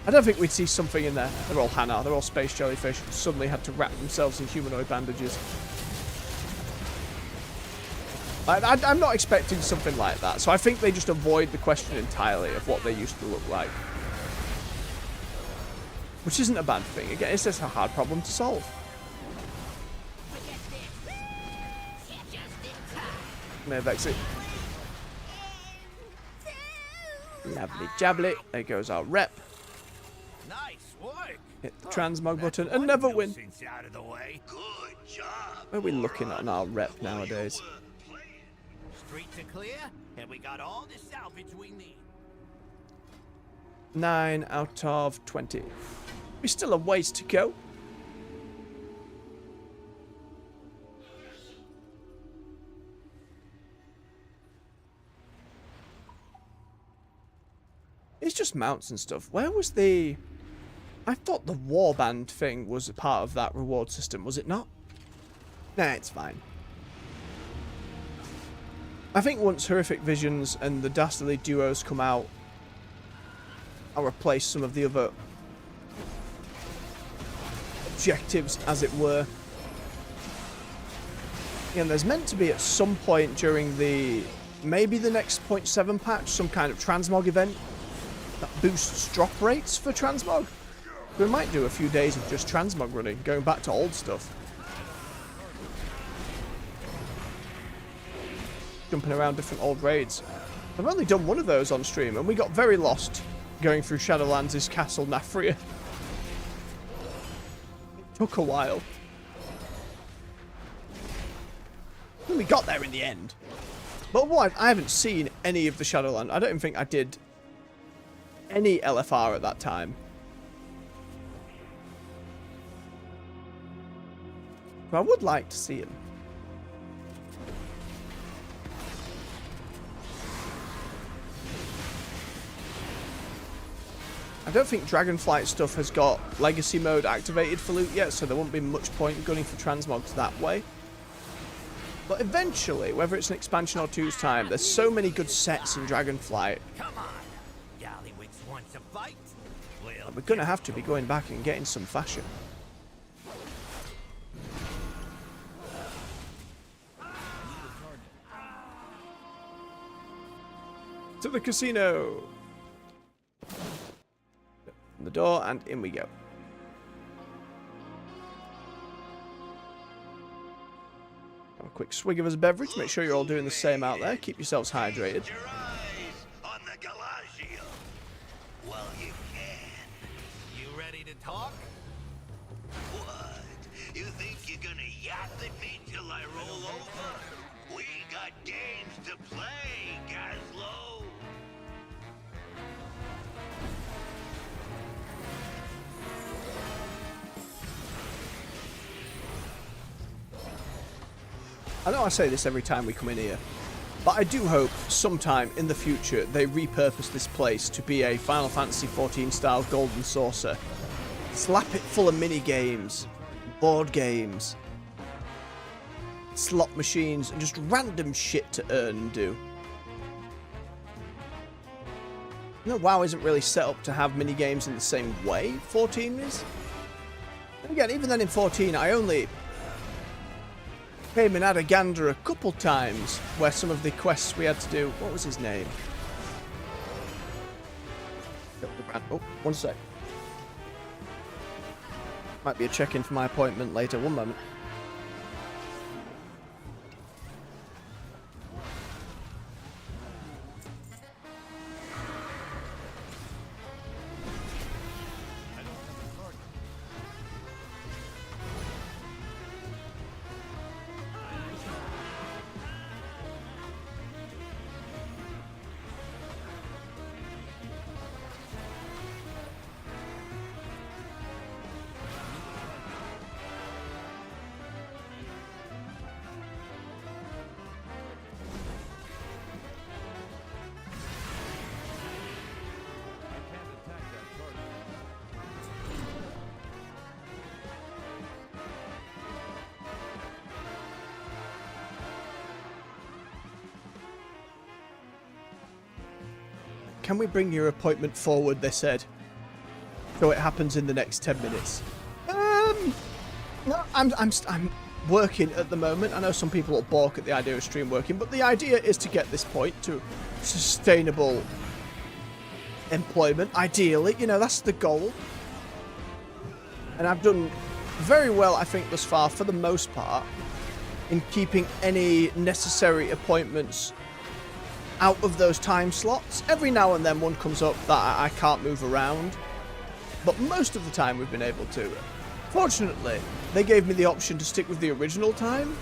I don't think we'd see something in there. They're all Hanar, they're all space jellyfish. Suddenly had to wrap themselves in humanoid bandages. I'm not expecting something like that, so I think they just avoid the question entirely of what they used to look like. Which isn't a bad thing. Again, it's just a hard problem to solve. May have exit. Lovely jabbly. There goes our rep. Nice work. Hit the transmog button and never win. Out of the way. Good job. Where are we looking at on our rep nowadays? Streets are clear, and we got all the salvage we need. 9 out of 20. We're still a ways to go. It's just mounts and stuff. Where was the... I thought the warband thing was a part of that reward system, was it not? Nah, it's fine. I think once Horrific Visions and the Dastardly Duos come out, I'll replace some of the other objectives, as it were. And there's meant to be at some point during the... maybe the next 0.7 patch, some kind of transmog event that boosts drop rates for transmog. We might do a few days of just transmog running, going back to old stuff. Jumping around different old raids. I've only done one of those on stream, and we got very lost going through Shadowlands' Castle Nafria. It took a while. And we got there in the end. But what, I haven't seen any of the Shadowland. I don't even think I did any LFR at that time. But I would like to see him. I don't think Dragonflight stuff has got Legacy mode activated for loot yet, so there won't be much point gunning for transmogs that way. But eventually, whether it's an expansion or two's time, there's so many good sets in Dragonflight. Come on. Gallywix wants a fight. We're going to have to be going back and getting some fashion. To the casino. Open the door and in we go. Have a quick swig of his beverage. Make sure you're all doing the same out there. Keep yourselves hydrated. Keep your eyes on the Gallagio. Well, you can. You ready to talk? What? You think you're gonna yap at me till I roll over? We got games to play, Gazlo. I know I say this every time we come in here, but I do hope sometime in the future they repurpose this place to be a Final Fantasy XIV style golden saucer. Slap it full of mini games, board games, slot machines, and just random shit to earn and do. You know, WoW isn't really set up to have mini games in the same way 14 is. And again, even then in 14, I only came and had a gander a couple times where some of the quests we had to do... What was his name? Oh, one sec. Might be a check-in for my appointment later. One moment. Can we bring your appointment forward, they said. So it happens in the next 10 minutes. No, I'm working at the moment. I know some people will balk at the idea of stream working, but the idea is to get this point to sustainable employment. Ideally, you know, that's the goal. And I've done very well, I think, thus far, for the most part, in keeping any necessary appointments out of those time slots. Every now and then one comes up that I can't move around, but most of the time we've been able to. Fortunately, they gave me the option to stick with the original time.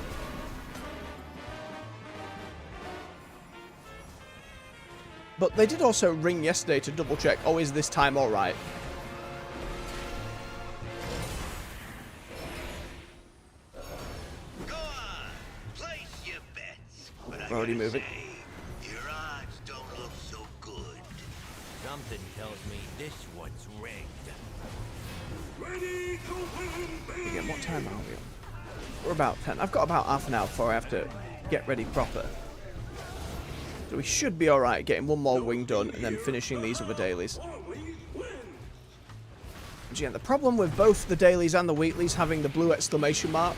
But they did also ring yesterday to double check, oh, is this time alright? Go on, place your bets. But I We're already gotta moving. say, your odds don't look so good. Something tells me this one's rigged. Again, what time are we on? We're about 10. I've got about half an hour before I have to get ready proper. So we should be alright getting one more wing done and then finishing these other dailies. And yeah, the problem with both the dailies and the weeklies having the blue exclamation mark,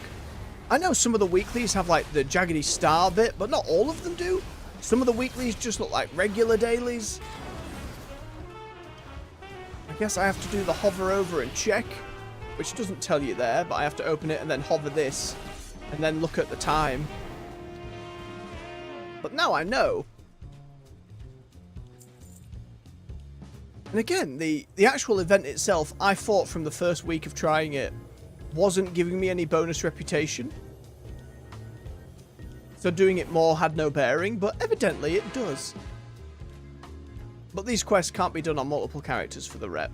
I know some of the weeklies have like the jaggedy star bit, but not all of them do. Some of the weeklies just look like regular dailies. I guess I have to do the hover over and check, which doesn't tell you there, but I have to open it and then hover this and then look at the time. But now I know. And again, the actual event itself, I thought from the first week of trying it, wasn't giving me any bonus reputation. So doing it more had no bearing, but evidently it does. But these quests can't be done on multiple characters for the rep.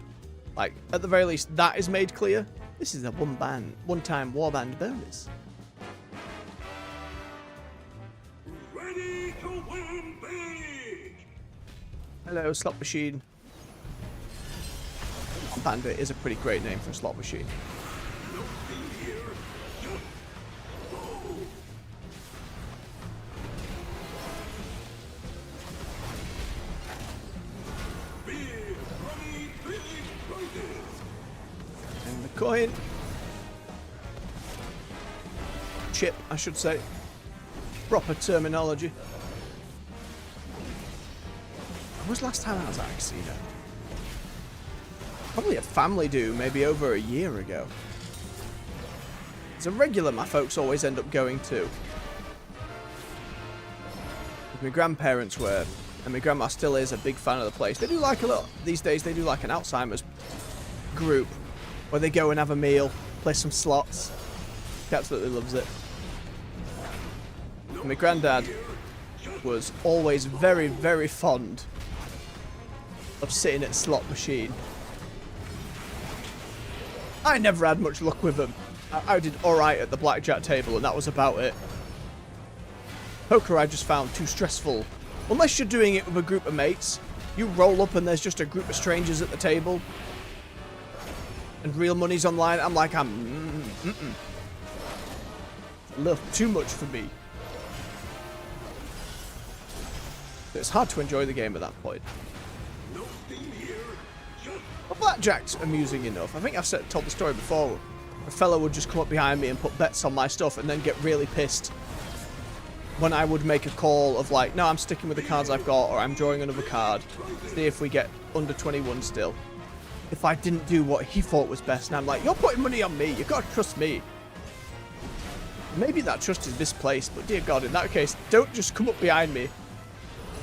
Like, at the very least, that is made clear. This is a one-time warband bonus. Ready to win big! Hello, slot machine. Bandit is a pretty great name for a slot machine. And the coin. Chip, I should say. Proper terminology. When was the last time I was at a casino? Probably a family do, maybe over a year ago. It's a regular my folks always end up going to. My grandparents were, and my grandma still is, a big fan of the place. They do like a lot, these days they do like an Alzheimer's group, where they go and have a meal, play some slots. He absolutely loves it. And my granddad was always very, very fond of sitting at a slot machine. I never had much luck with them. I did alright at the blackjack table and that was about it. Poker I just found too stressful. Unless you're doing it with a group of mates, you roll up and there's just a group of strangers at the table. And real money's online, I'm like, a little too much for me. It's hard to enjoy the game at that point. But blackjack's amusing enough. I think I've told the story before. A fellow would just come up behind me and put bets on my stuff and then get really pissed when I would make a call of like, no, I'm sticking with the cards I've got, or I'm drawing another card. See if we get under 21 still. If I didn't do what he thought was best, and I'm like, you're putting money on me, you gotta trust me. Maybe that trust is misplaced, but dear God, in that case, don't just come up behind me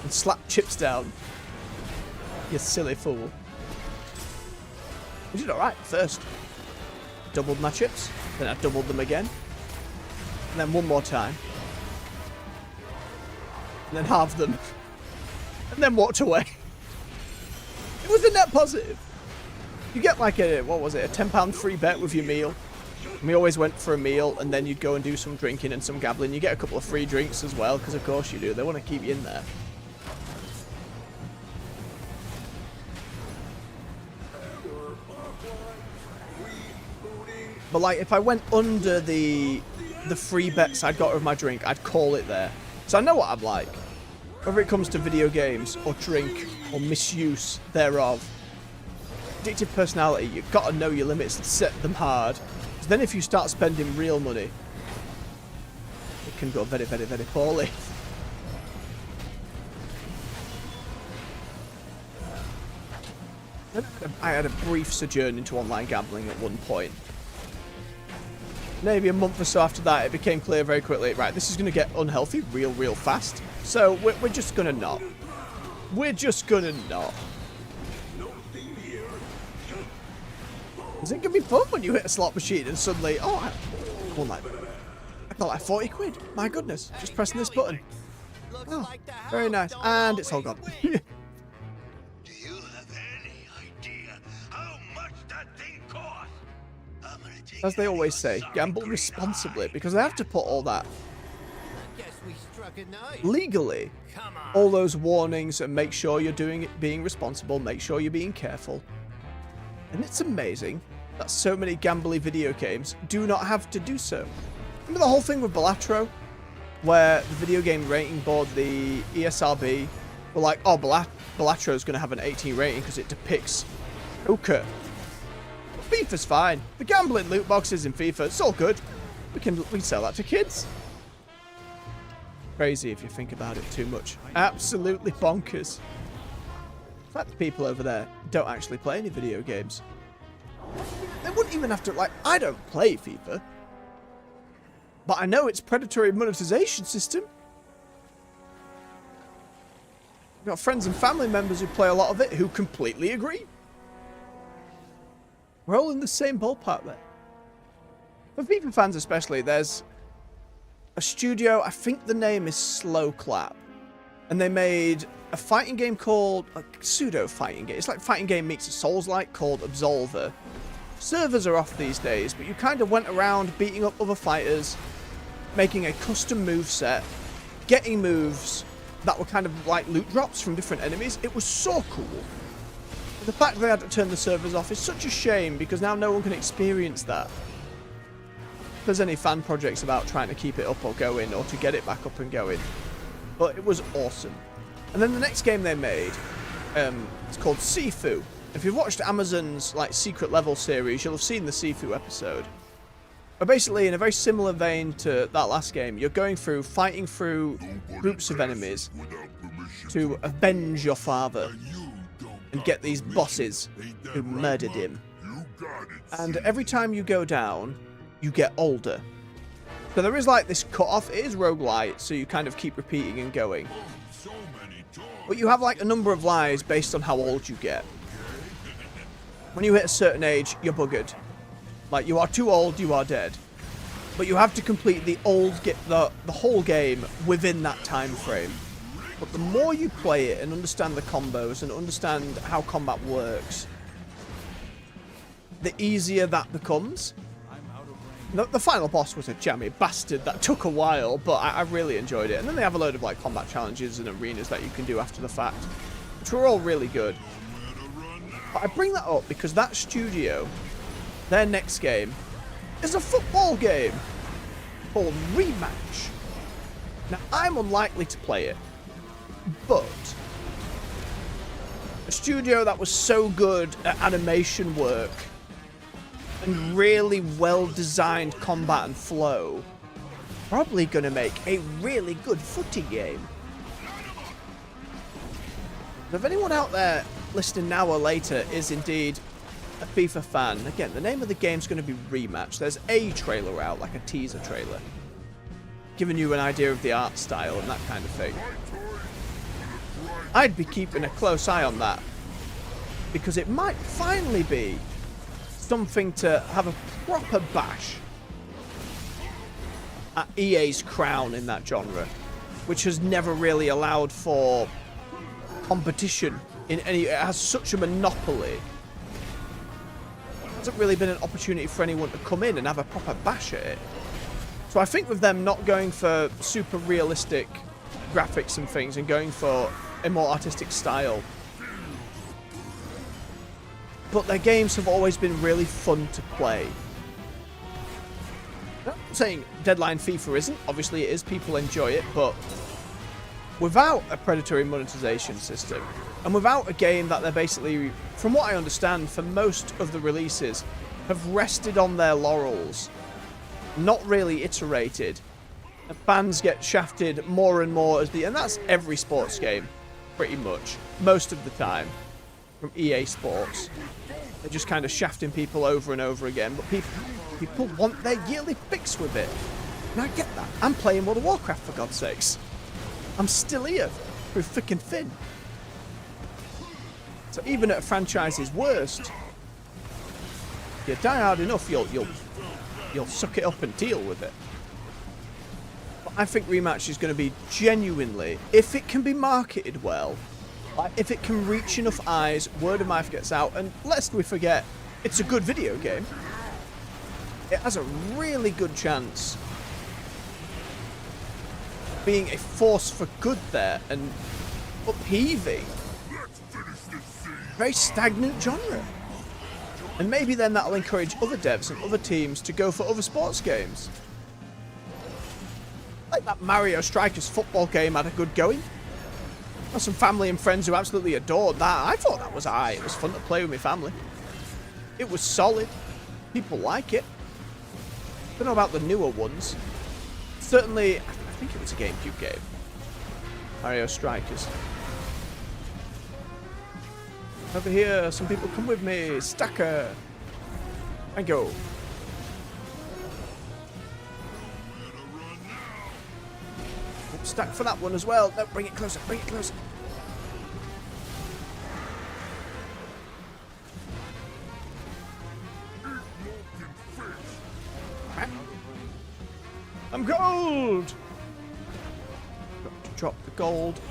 and slap chips down. You silly fool. I did alright first. Doubled my chips, then I doubled them again. And then one more time. And then halved them. And then walked away. It was a net positive. You get like a, what was it, a £10 free bet with your meal. And we always went for a meal and then you'd go and do some drinking and some gambling. You get a couple of free drinks as well, because of course you do. They want to keep you in there. But like, if I went under the free bets I'd got with my drink, I'd call it there. So I know what I'm like. Whether it comes to video games, or drink, or misuse thereof. Addictive personality, you've got to know your limits and set them hard. Because then if you start spending real money, it can go very, very, very poorly. I had a brief sojourn into online gambling at one point. Maybe a month or so after that, it became clear very quickly, right, this is going to get unhealthy real fast. So we're just going to not. We're just going to not. Is it going to be fun when you hit a slot machine and suddenly, oh, I got like 40 quid. My goodness, just pressing this button. Oh, very nice. And it's all gone. anything. As they always say, gamble responsibly, because they have to put all that I guess we struck a nerve. legally. Come on. All those warnings and make sure you're doing it, being responsible, make sure you're being careful. And it's amazing that so many gambly video games do not have to do so. Remember the whole thing with Gallagio, where the video game rating board, the ESRB, were like, oh, Gallagio is going to have an 18 rating because it depicts poker. FIFA's fine. The gambling loot boxes in FIFA, it's all good. We can sell that to kids. Crazy if you think about it too much. Absolutely bonkers. In fact, the people over there don't actually play any video games. They wouldn't even have to, like, I don't play FIFA. But I know its predatory monetization system. I've got friends and family members who play a lot of it who completely agree. We're all in the same ballpark there. For FIFA fans especially, there's a studio, I think the name is Slow Clap. And they made a fighting game called, a pseudo-fighting game. It's like fighting game meets a Souls-like called Absolver. Servers are off these days, but you kind of went around beating up other fighters, making a custom move set, getting moves that were kind of like loot drops from different enemies. It was so cool. The fact they had to turn the servers off is such a shame because now no one can experience that. If there's any fan projects about trying to keep it up or going or to get it back up and going. But it was awesome. And then the next game they made, it's called Sifu. If you've watched Amazon's like secret level series, you'll have seen the Sifu episode. But basically, in a very similar vein to that last game, you're going through, fighting through groups of enemies to avenge your father and get these bosses who murdered him. And every time you go down, you get older. So there is like this cut-off. It is roguelite, so you kind of keep repeating and going. But you have like a number of lives based on how old you get. When you hit a certain age, you're buggered. Like, you are too old, you are dead. But you have to complete the whole game within that time frame. But the more you play it and understand the combos and understand how combat works, the easier that becomes. The final boss was a jammy bastard that took a while, but I really enjoyed it. And then they have a load of like combat challenges and arenas that you can do after the fact, which were all really good. But I bring that up because that studio, their next game, is a football game called Rematch. Now, I'm unlikely to play it, but a studio that was so good at animation work and really well-designed combat and flow, probably going to make a really good footy game. If anyone out there listening now or later is indeed a FIFA fan, again, the name of the game's going to be Rematch. There's a trailer out, like a teaser trailer, giving you an idea of the art style and that kind of thing. I'd be keeping a close eye on that, because it might finally be something to have a proper bash at EA's crown in that genre, which has never really allowed for competition in any. It has such a monopoly. There hasn't really been an opportunity for anyone to come in and have a proper bash at it. So I think with them not going for super realistic graphics and things and going for a more artistic style, but their games have always been really fun to play. I'm not saying Deadline FIFA isn't. Obviously it is. People enjoy it, but without a predatory monetization system and without a game that they're basically, from what I understand, for most of the releases, have rested on their laurels, not really iterated, and fans get shafted more and more as and that's every sports game, pretty much, most of the time, from EA Sports. They're just kind of shafting people over and over again, but people want their yearly fix with it. And I get that. I'm playing World of Warcraft, for God's sakes. I'm still here through thick and thin. So even at a franchise's worst, if you die hard enough, you'll suck it up and deal with it. But I think Rematch is going to be genuinely, if it can be marketed well, if it can reach enough eyes, word of mouth gets out, and lest we forget, it's a good video game. it has a really good chance of being a force for good there and upheaving a very stagnant genre. And maybe then that'll encourage other devs and other teams to go for other sports games. Like that Mario Strikers football game had a good going. Got some family and friends who absolutely adored that. I thought that was alright. It was fun to play with my family. It was solid. People like it. Don't know about the newer ones. Certainly, I think it was a GameCube game. Mario Strikers. Over here, some people come with me. Stacker. And go. Stack for that one as well. No, bring it closer. Bring it closer. I'm gold. Got to drop the gold.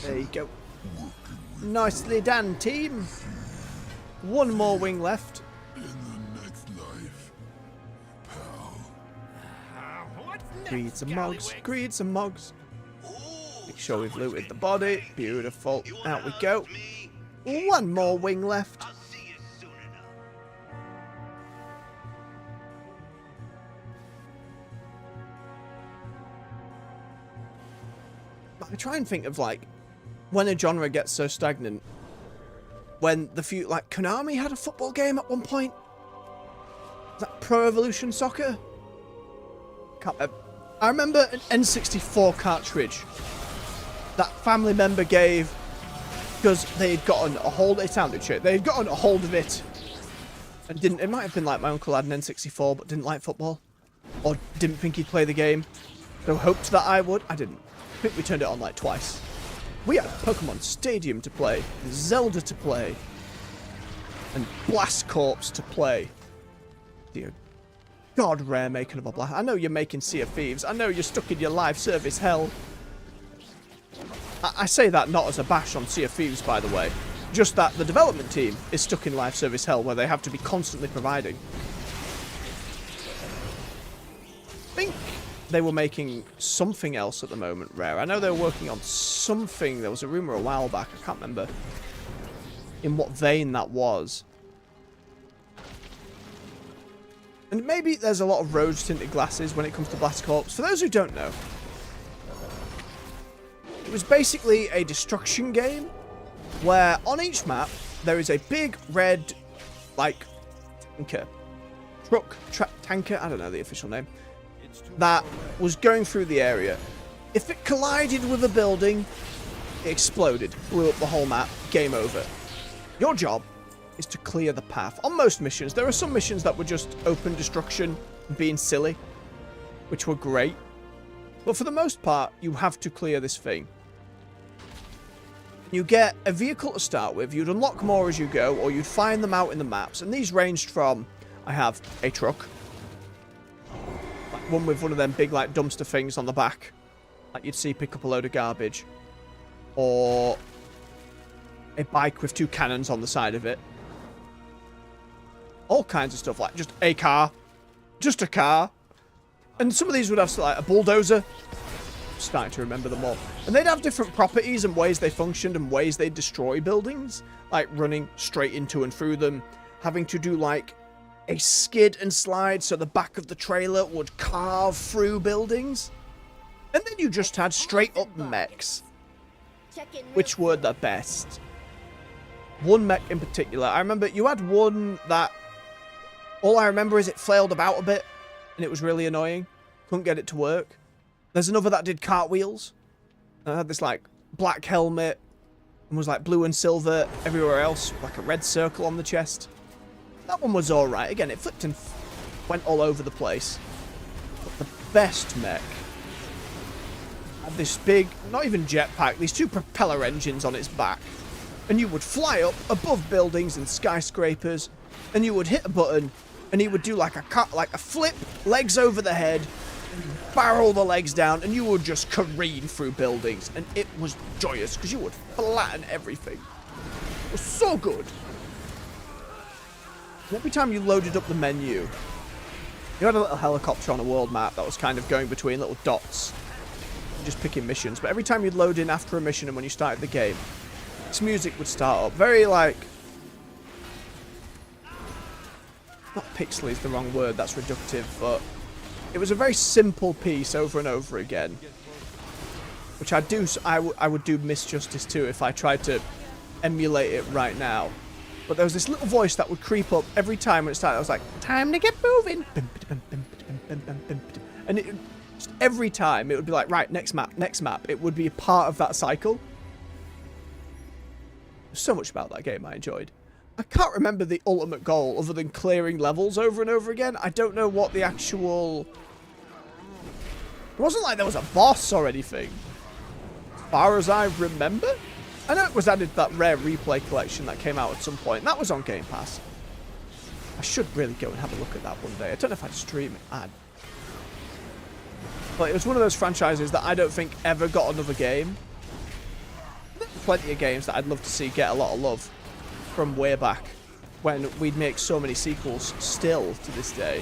There you go. Nicely done, team. One more wing left. In the next life, pal. Greed some mugs. Greed some mugs. Make sure we've looted the body. Beautiful. Out we go. One more wing left. I'll see you soon enough. I try and think of like when a genre gets so stagnant. When the few like Konami had a football game at one point. Was that Pro Evolution Soccer? I remember an N64 cartridge that family member gave because they had gotten a hold. It sounded shit. They had gotten a hold of it and didn't. It might have been like my uncle had an N64 but didn't like football or didn't think he'd play the game, so hoped that I would. I didn't. I think we turned it on like twice. We had Pokemon Stadium to play, Zelda to play, and Blast Corps to play. Dear God, Rare making of a blast. I know you're making Sea of Thieves. I know you're stuck in your live service hell. I say that not as a bash on Sea of Thieves, by the way. Just that the development team is stuck in live service hell where they have to be constantly providing. I think they were making something else at the moment, Rare. I know they were working on something. There was a rumor a while back. I can't remember in what vein that was. And maybe there's a lot of rose-tinted glasses when it comes to Blast Corps. For those who don't know, it was basically a destruction game where on each map there is a big red, like, tanker. Tanker, I don't know the official name, that was going through the area. If it collided with a building, it exploded, blew up the whole map, game over. Your job is to clear the path. On most missions, there are some missions that were just open destruction, being silly, which were great. But for the most part, you have to clear this thing. You get a vehicle to start with, you'd unlock more as you go, or you'd find them out in the maps. And these ranged from, I have a truck, like one with one of them big like dumpster things on the back, like you'd see pick up a load of garbage, or a bike with two cannons on the side of it. All kinds of stuff, like just a car. Just a car. And some of these would have like a bulldozer. I'm starting to remember them all. And they'd have different properties and ways they functioned and ways they destroy buildings. Like running straight into and through them. Having to do like a skid and slide so the back of the trailer would carve through buildings. And then you just had straight up mechs, which were the best. One mech in particular. I remember you had one that all I remember is it flailed about a bit and it was really annoying. Couldn't get it to work. There's another that did cartwheels. I had this like black helmet and was like blue and silver everywhere else, like a red circle on the chest. That one was alright. Again, it flipped and went all over the place. But the best mech had this big, not even jetpack, these two propeller engines on its back. And you would fly up above buildings and skyscrapers, and you would hit a button, and he would do like a flip, legs over the head, barrel the legs down, and you would just careen through buildings, and it was joyous because you would flatten everything. It was so good. Every time you loaded up the menu, You had a little helicopter on a world map that was kind of going between little dots, just picking missions. But every time you'd load in after a mission and when you started the game, this music would start up. Very, like... Not pixely is the wrong word, that's reductive, but... It was a very simple piece over and over again. Which I would do misjustice to if I tried to emulate it right now. But there was this little voice that would creep up every time when it started. I was like, time to get moving. And it, just every time it would be like, right, next map, next map. It would be a part of that cycle. There's so much about that game I enjoyed. I can't remember the ultimate goal other than clearing levels over and over again. I don't know what the actual... It wasn't like there was a boss or anything. As far as I remember. I know it was added to that rare replay collection that came out at some point. That was on Game Pass. I should really go and have a look at that one day. I don't know if I'd stream it. But it was one of those franchises that I don't think ever got another game. There's plenty of games that I'd love to see get a lot of love from way back when we'd make so many sequels still to this day.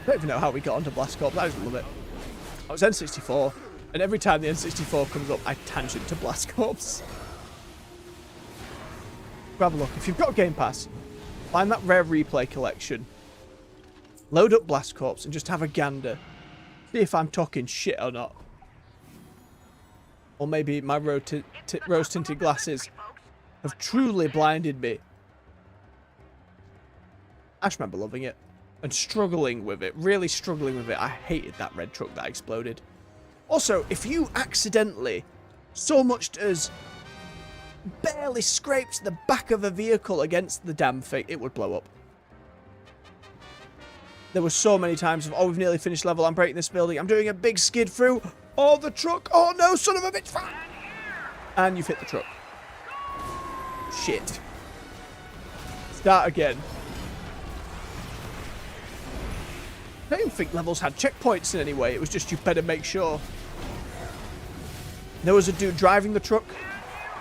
I don't even know how we got onto Blast Corps. I just love it. I was N64. And every time the N64 comes up, I tangent to Blast Corps. Grab a look. If you've got a Game Pass, find that rare replay collection. Load up Blast Corps and just have a gander. See if I'm talking shit or not. Or maybe my rose-tinted glasses have truly blinded me. I just remember loving it. And struggling with it. Really struggling with it. I hated that red truck that exploded. Also, if you accidentally, so much as barely scraped the back of a vehicle against the damn thing, it would blow up. There were so many times of, oh, we've nearly finished level, I'm breaking this building, I'm doing a big skid through, oh, the truck, oh no, son of a bitch, and you've hit the truck. Shit. Start again. I don't even think levels had checkpoints in any way, it was just you better make sure. There was a dude driving the truck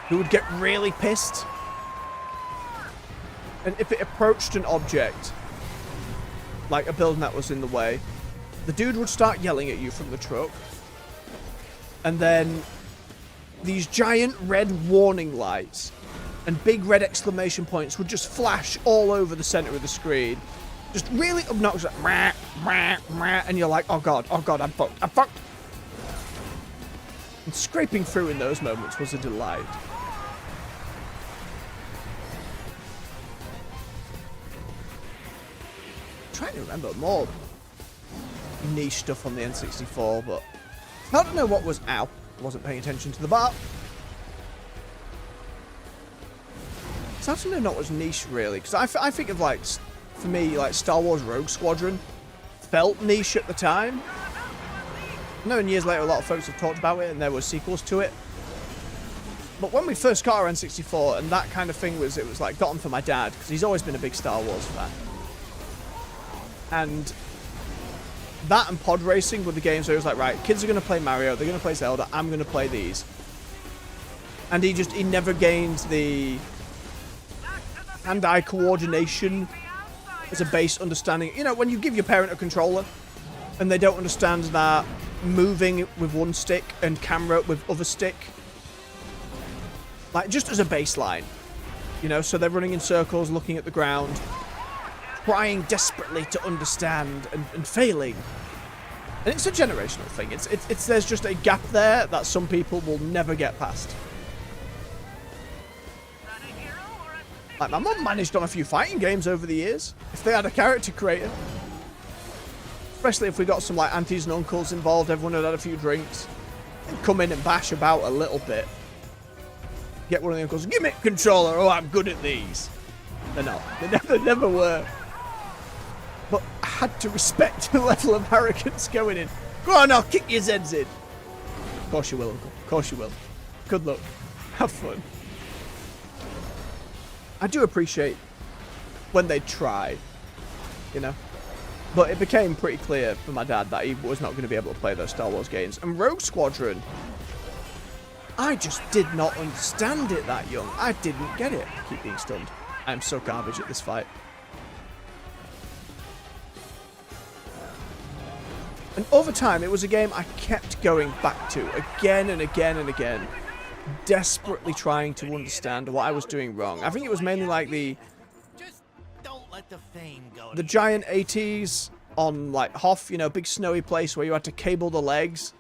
who would get really pissed. And if it approached an object, like a building that was in the way, the dude would start yelling at you from the truck. And then these giant red warning lights and big red exclamation points would just flash all over the center of the screen. Just really obnoxious. And you're like, oh god, I'm fucked, I'm fucked. And scraping through in those moments was a delight. I'm trying to remember more niche stuff on the N64, but I don't know what was out. I wasn't paying attention to the bar. It's actually not what's niche really, because I think of like, for me, like Star Wars Rogue Squadron felt niche at the time. I know, and years later, a lot of folks have talked about it, and there were sequels to it. But when we first got our N64, and that kind of thing was, it was like, got on for my dad, because he's always been a big Star Wars fan. And that and pod racing were the games where it was like, right, kids are going to play Mario, they're going to play Zelda, I'm going to play these. And he never gained the hand-eye coordination as a base understanding. You know, when you give your parent a controller, and they don't understand that moving with one stick and camera with other stick, like just as a baseline, you know, so they're running in circles looking at the ground, trying desperately to understand and failing. And it's a generational thing. It's there's just a gap there that some people will never get past. Like my mum managed on a few fighting games over the years if they had a character creator. Especially if we got some like aunties and uncles involved, everyone had had a few drinks. They'd come in and bash about a little bit. Get one of the uncles, give me a controller, oh I'm good at these. They're not. They never were. But I had to respect the level of arrogance going in. Go on, I'll kick your Zeds in. Of course you will, uncle. Of course you will. Good luck. Have fun. I do appreciate when they try, you know. But it became pretty clear for my dad that he was not going to be able to play those Star Wars games. And Rogue Squadron, I just did not understand it that young. I didn't get it. I keep being stunned. I'm so garbage at this fight. And over time, it was a game I kept going back to again and again and again, desperately trying to understand what I was doing wrong. I think it was mainly like the Just don't let the fame go. the giant ATs on like Hoth, you know, big snowy place where you had to cable the legs.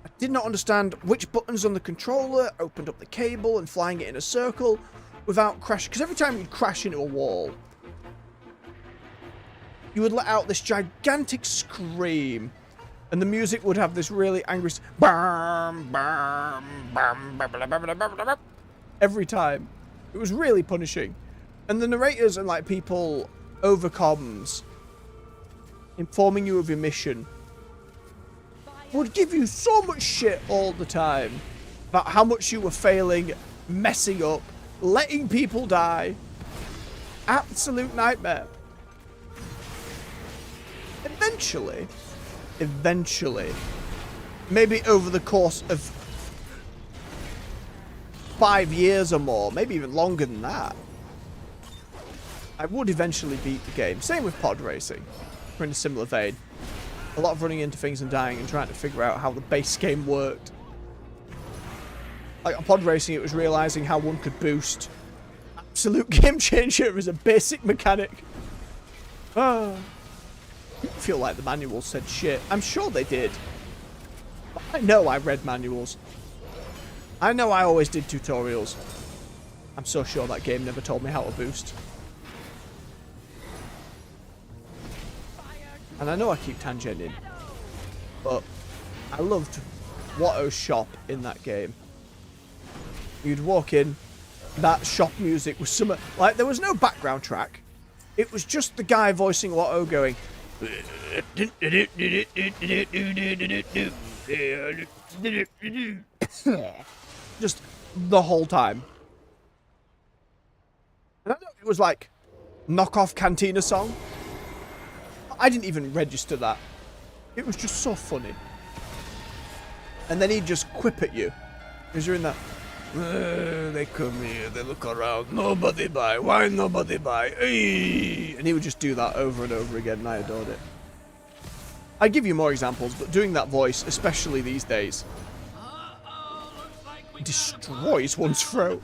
I did not understand which buttons on the controller opened up the cable and flying it in a circle without crash. Because every time you'd crash into a wall, you would let out this gigantic scream, and the music would have this really angry every time. It was really punishing. And the narrators and like people over comms informing you of your mission would give you so much shit all the time about how much you were failing, messing up, letting people die. Absolute nightmare. Eventually, maybe over the course of 5 years or more, maybe even longer than that, I would eventually beat the game. Same with pod racing. We're in a similar vein. A lot of running into things and dying and trying to figure out how the base game worked. Like on pod racing, it was realizing how one could boost. Absolute game changer as a basic mechanic. I feel like the manuals said shit. I'm sure they did. But I know I read manuals. I know I always did tutorials. I'm so sure that game never told me how to boost. And I know I keep tangenting, but I loved Watto's shop in that game. You'd walk in, that shop music was some like there was no background track. It was just the guy voicing Watto going just the whole time. And I know it was like knockoff Cantina song. I didn't even register that. It was just so funny. And then he'd just quip at you. Because you're in that... they come here, they look around, nobody buy, why nobody buy? Hey! And he would just do that over and over again, and I adored it. I'd give you more examples, but doing that voice, especially these days, destroys one's throat.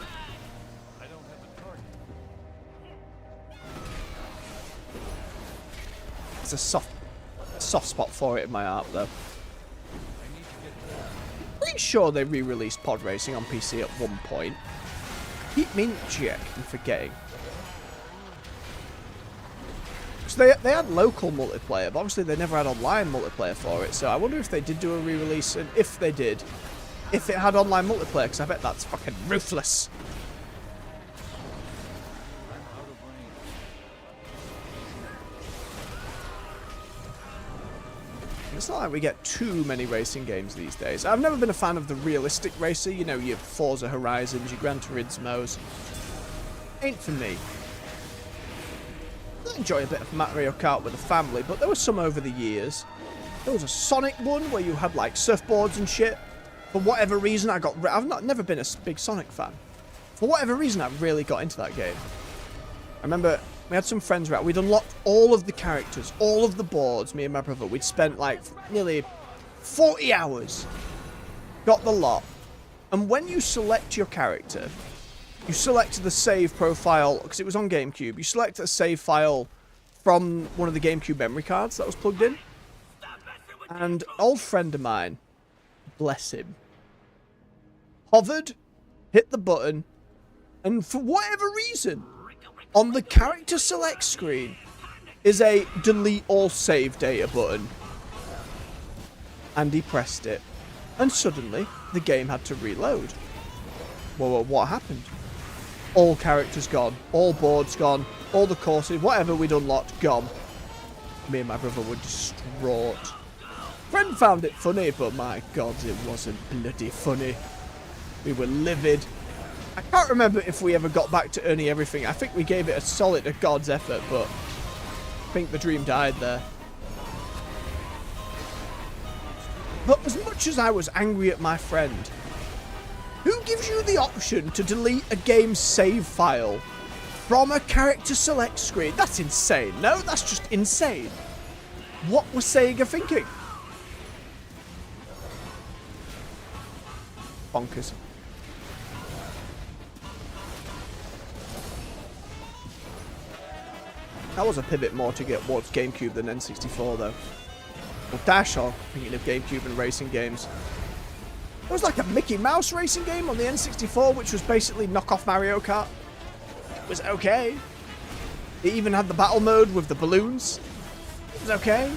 It's a soft spot for it in my heart, though. Pretty sure they re-released pod racing on PC at one point. Keep me checking, forgetting. So they had local multiplayer, but obviously they never had online multiplayer for it. So I wonder if they did do a re-release, and if they did, if it had online multiplayer, because I bet that's fucking ruthless. It's not like we get too many racing games these days. I've never been a fan of the realistic racer, you know, your Forza Horizons, your Gran Turismos. Ain't for me. I enjoy a bit of Mario Kart with the family, but there were some over the years. There was a Sonic one where you had like surfboards and shit. For whatever reason, I've never been a big Sonic fan. For whatever reason, I really got into that game. I remember we had some friends around. We'd unlocked all of the characters, all of the boards, me and my brother. We'd spent like nearly 40 hours. Got the lot. And when you select your character, you select the save profile, because it was on GameCube. You select a save file from one of the GameCube memory cards that was plugged in. And an old friend of mine, bless him, hovered, hit the button, and for whatever reason, on the character select screen is a delete all save data button. And he pressed it. And suddenly, the game had to reload. Well, what happened? All characters gone. All boards gone. All the courses, whatever we'd unlocked, gone. Me and my brother were distraught. Friend found it funny, but my God, it wasn't bloody funny. We were livid. I can't remember if we ever got back to earning everything. I think we gave it a god's effort, but I think the dream died there. But as much as I was angry at my friend, who gives you the option to delete a game's save file from a character select screen? That's insane. No, that's just insane. What was Sega thinking? Bonkers. That was a pivot more to get towards GameCube than N64 though. Well, Dash Hog, thinking of GameCube and racing games. There was like a Mickey Mouse racing game on the N64, which was basically knockoff Mario Kart. It was okay. It even had the battle mode with the balloons. It was okay.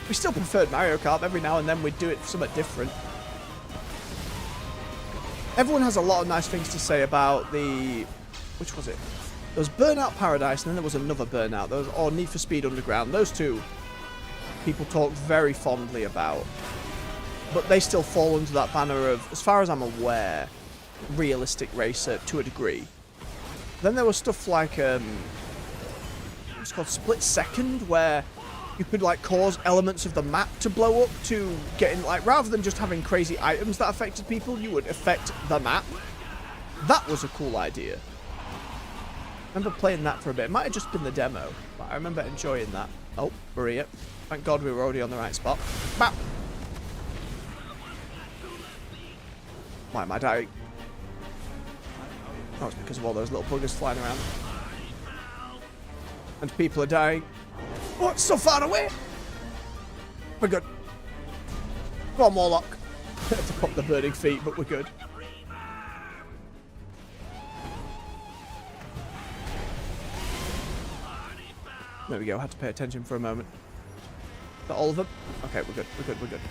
We still preferred Mario Kart. Every now and then we'd do it something different. Everyone has a lot of nice things to say about the... Which was it? There was Burnout Paradise, and then there was another Burnout. There was, or Need for Speed Underground. Those two people talk very fondly about. But they still fall under that banner of, as far as I'm aware, realistic racer to a degree. Then there was stuff like, it's called Split Second, where you could like cause elements of the map to blow up to get in, like, rather than just having crazy items that affected people, you would affect the map. That was a cool idea. I remember playing that for a bit. It might have just been the demo, but I remember enjoying that. Oh, we're here. Thank God we were already on the right spot. Bap! Why am I dying? Oh, it's because of all those little buggers flying around. And people are dying. Oh, it's so far away! We're good. Come on, Warlock. I had to pop the burning feet, but we're good. There we go, I had to pay attention for a moment. Is that all of them? Okay, we're good, we're good, we're good.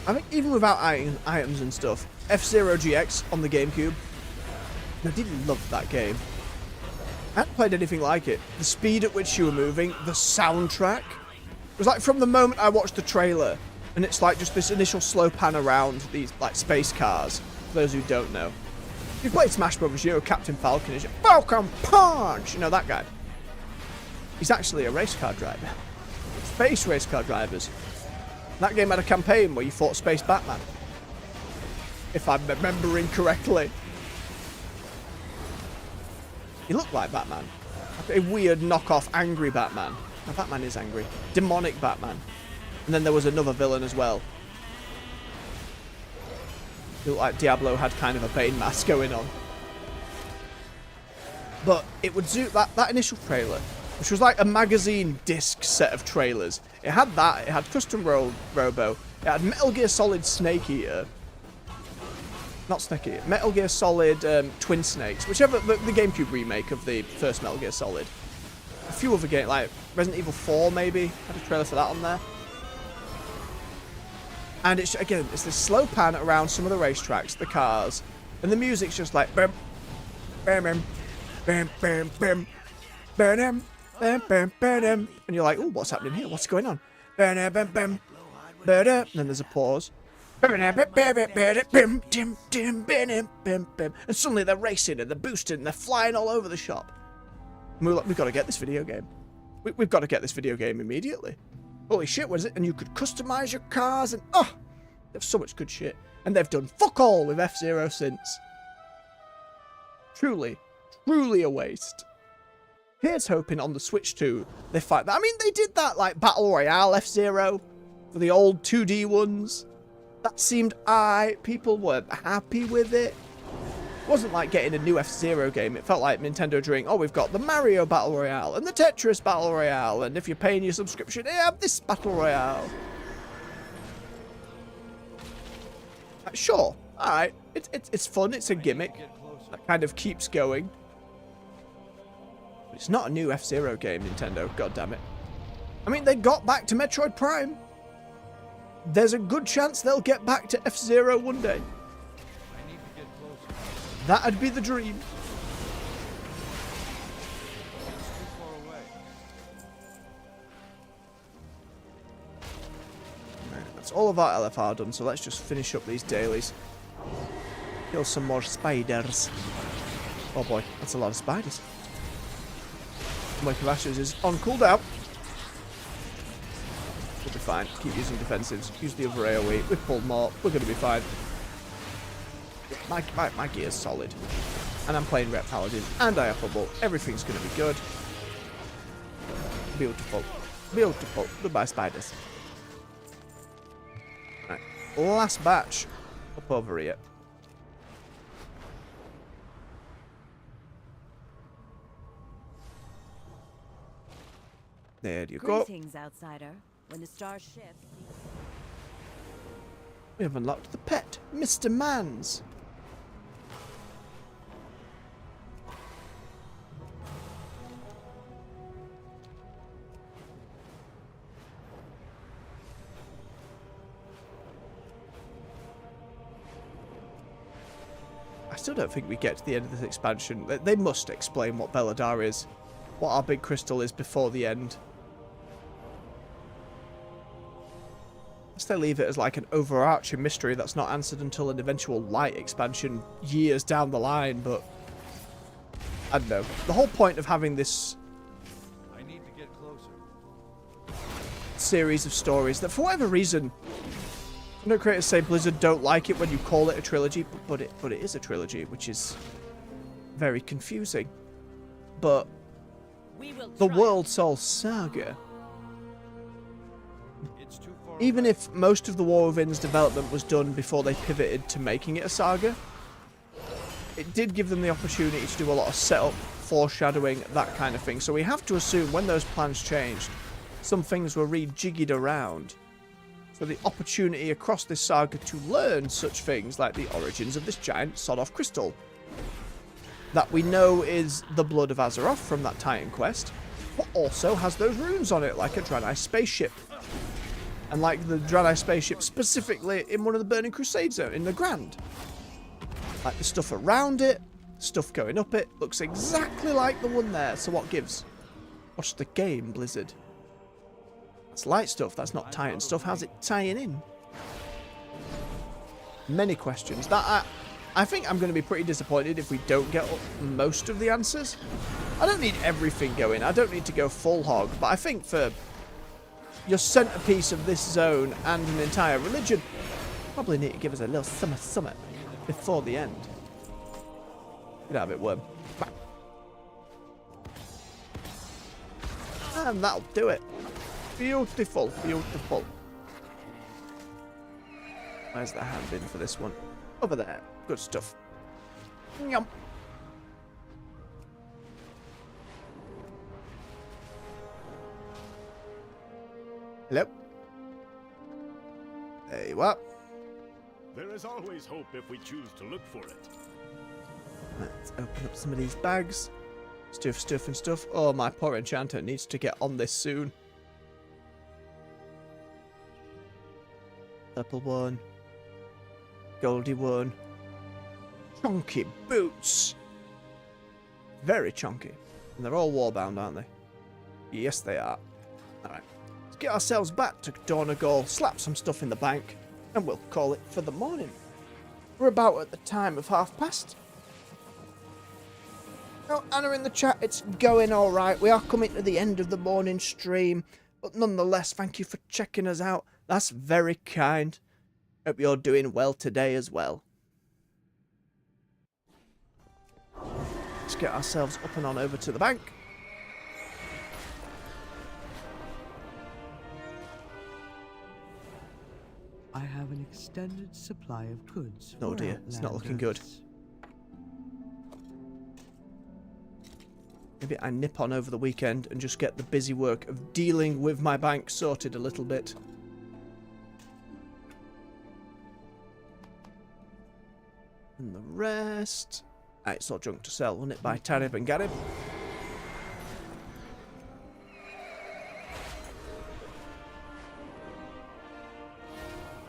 I think even without items and stuff, F-Zero GX on the GameCube, I did love that game. I hadn't played anything like it. The speed at which you were moving, the soundtrack. It was like from the moment I watched the trailer, and it's like just this initial slow pan around these like space cars, for those who don't know. If you played Smash Bros, you know Captain Falcon is your Falcon Punch! You know that guy. He's actually a race car driver. Space race car drivers. That game had a campaign where you fought Space Batman. If I'm remembering correctly. He looked like Batman. A weird knockoff angry Batman. Now, Batman is angry. Demonic Batman. And then there was another villain as well. It looked like Diablo had kind of a Bane mask going on. But it would zoom that initial trailer, which was like a magazine disc set of trailers. It had that, it had Custom Robo, it had Metal Gear Solid Snake Eater. Not Snake Eater, Metal Gear Solid Twin Snakes, whichever, the GameCube remake of the first Metal Gear Solid. A few other games, like Resident Evil 4 maybe, had a trailer for that on there. And it's, again, it's this slow pan around some of the racetracks, the cars, and the music's just like bam, bam, bam, bam, bam, bam, bam, bam, bam, bam, and you're like, oh, what's happening here? What's going on? Bam, bam, bam, bam, and then there's a pause. And suddenly they're racing and they're boosting and they're flying all over the shop. And we're like, we've got to get this video game. We've got to get this video game immediately. Holy shit, what is it? And you could customize your cars and, oh, there's so much good shit. And they've done fuck all with F-Zero since. Truly, truly a waste. Here's hoping on the Switch 2 they fight that. I mean, they did that, like, Battle Royale F-Zero for the old 2D ones. That seemed people were happy with it. It wasn't like getting a new F-Zero game. It felt like Nintendo doing, oh, we've got the Mario Battle Royale and the Tetris Battle Royale, and if you're paying your subscription, they have this Battle Royale. Sure, alright. It's fun, it's a gimmick that kind of keeps going. But it's not a new F-Zero game, Nintendo, god damn it. I mean, they got back to Metroid Prime. There's a good chance they'll get back to F-Zero one day. That'd be the dream. Right, that's all of our LFR done, so let's just finish up these dailies. Kill some more spiders. Oh boy, that's a lot of spiders. Wake of Ashes is on cooldown. We'll be fine. Keep using defensives. Use the other AoE. We've pulled more. We're going to be fine. My gear's solid. And I'm playing Ret Paladin, and I upper bolt. Everything's going to be good. Beautiful. Beautiful. Goodbye, spiders. Right. Last batch up over here. There you go. Greetings, outsider. When the stars shift, We have unlocked the pet, Mr. Mans. I still don't think we get to the end of this expansion. They must explain what Belladar is, what our big crystal is before the end. Unless they leave it as like an overarching mystery that's not answered until an eventual light expansion years down the line, but I don't know. The whole point of having this I need to get closer. series of stories that for whatever reason, no creators say Blizzard don't like it when you call it a trilogy, but it is a trilogy, which is very confusing. But we will the try. World Soul Saga, It's too far even away. if most of the War Within's development was done before they pivoted to making it a saga, it did give them the opportunity to do a lot of setup, foreshadowing, that kind of thing. So we have to assume when those plans changed, some things were rejiggied around. So the opportunity across this saga to learn such things like the origins of this giant sod-off crystal that we know is the blood of Azeroth from that Titan quest, but also has those runes on it like a Draenei spaceship. And like the Draenei spaceship specifically in one of the Burning Crusades in the Grand. Like the stuff around it, stuff going up it, looks exactly like the one there. So what gives? Watch the game, Blizzard. That's light stuff, that's not Titan stuff. How's it tying in? Many questions. That I think I'm going to be pretty disappointed if we don't get most of the answers. I don't need everything going. I don't need to go full hog. But I think for your centerpiece of this zone and an entire religion, probably need to give us a little summer before the end. Get out of it, worm. And that'll do it. Beautiful, beautiful. Where's the hand in for this one? Over there. Good stuff. Yum. Hello? There you are. There is always hope if we choose to look for it. Let's open up some of these bags. Stuff. Oh, my poor enchanter needs to get on this soon. Purple one. Goldy one. Chunky boots. Very chunky. And they're all warbound, aren't they? Yes, they are. Alright. Let's get ourselves back to Dornagol, slap some stuff in the bank, and we'll call it for the morning. We're about at the time of past. Oh, Anna in the chat, it's going alright. We are coming to the end of the morning stream, but nonetheless, thank you for checking us out. That's very kind. Hope you're doing well today as well. Let's get ourselves up and on over to the bank. I have an extended supply of goods. Oh for dear, it's not looking good. Outlanders. Maybe I nip on over the weekend and just get the busy work of dealing with my bank sorted a little bit. And the rest... it's all junk to sell, wasn't it, by Tarib and Garib?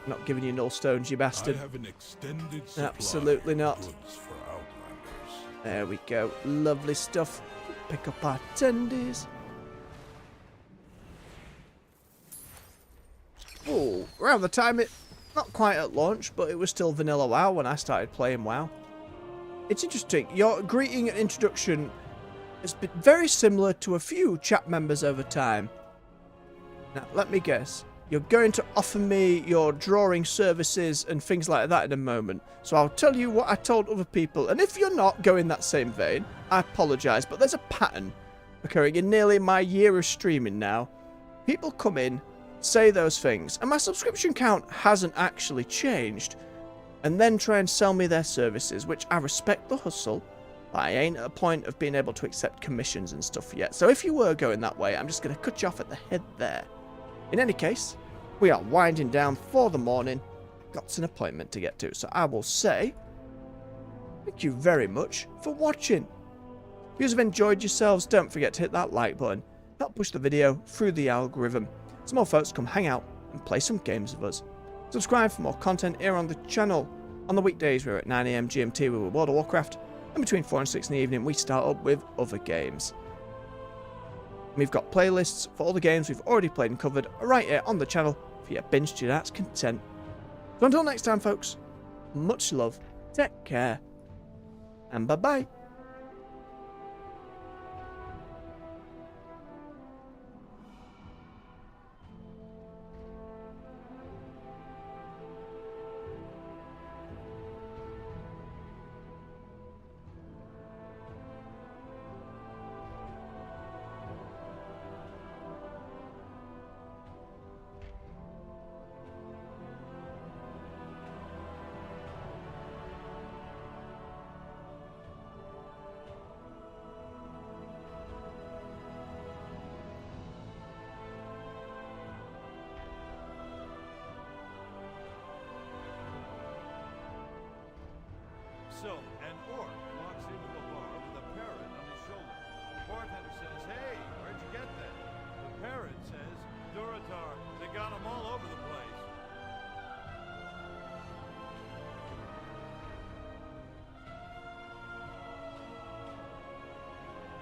Not giving you null stones, you bastard. I have an extended supply Absolutely of not. goods for Outlanders. There we go. Lovely stuff. Pick up our tendies. Oh, around the time it... Not quite at launch, but it was still vanilla WoW when I started playing WoW. It's interesting. Your greeting and introduction has been very similar to a few chat members over time. Now, let me guess. you're going to offer me your drawing services and things like that in a moment. So I'll tell you what I told other people. And if you're not going that same vein, I apologise, but there's a pattern occurring in nearly my year of streaming now. People come in, say those things, and my subscription count hasn't actually changed, and then try and sell me their services, which I respect the hustle, but I ain't at a point of being able to accept commissions and stuff yet. So if you were going that way, I'm just going to cut you off at the head there. In any case, we are winding down for the morning. Got an appointment to get to, so I will say thank you very much for watching. If you have enjoyed yourselves, don't forget to hit that like button. Help push the video through the algorithm so more folks come hang out and play some games with us. Subscribe for more content here on the channel. On the weekdays we're at 9 AM GMT with World of Warcraft, and between 4 and 6 in the evening we start up with other games. We've got playlists for all the games we've already played and covered right here on the channel for your binge to your heart's content. So until next time folks, much love, take care, and bye bye.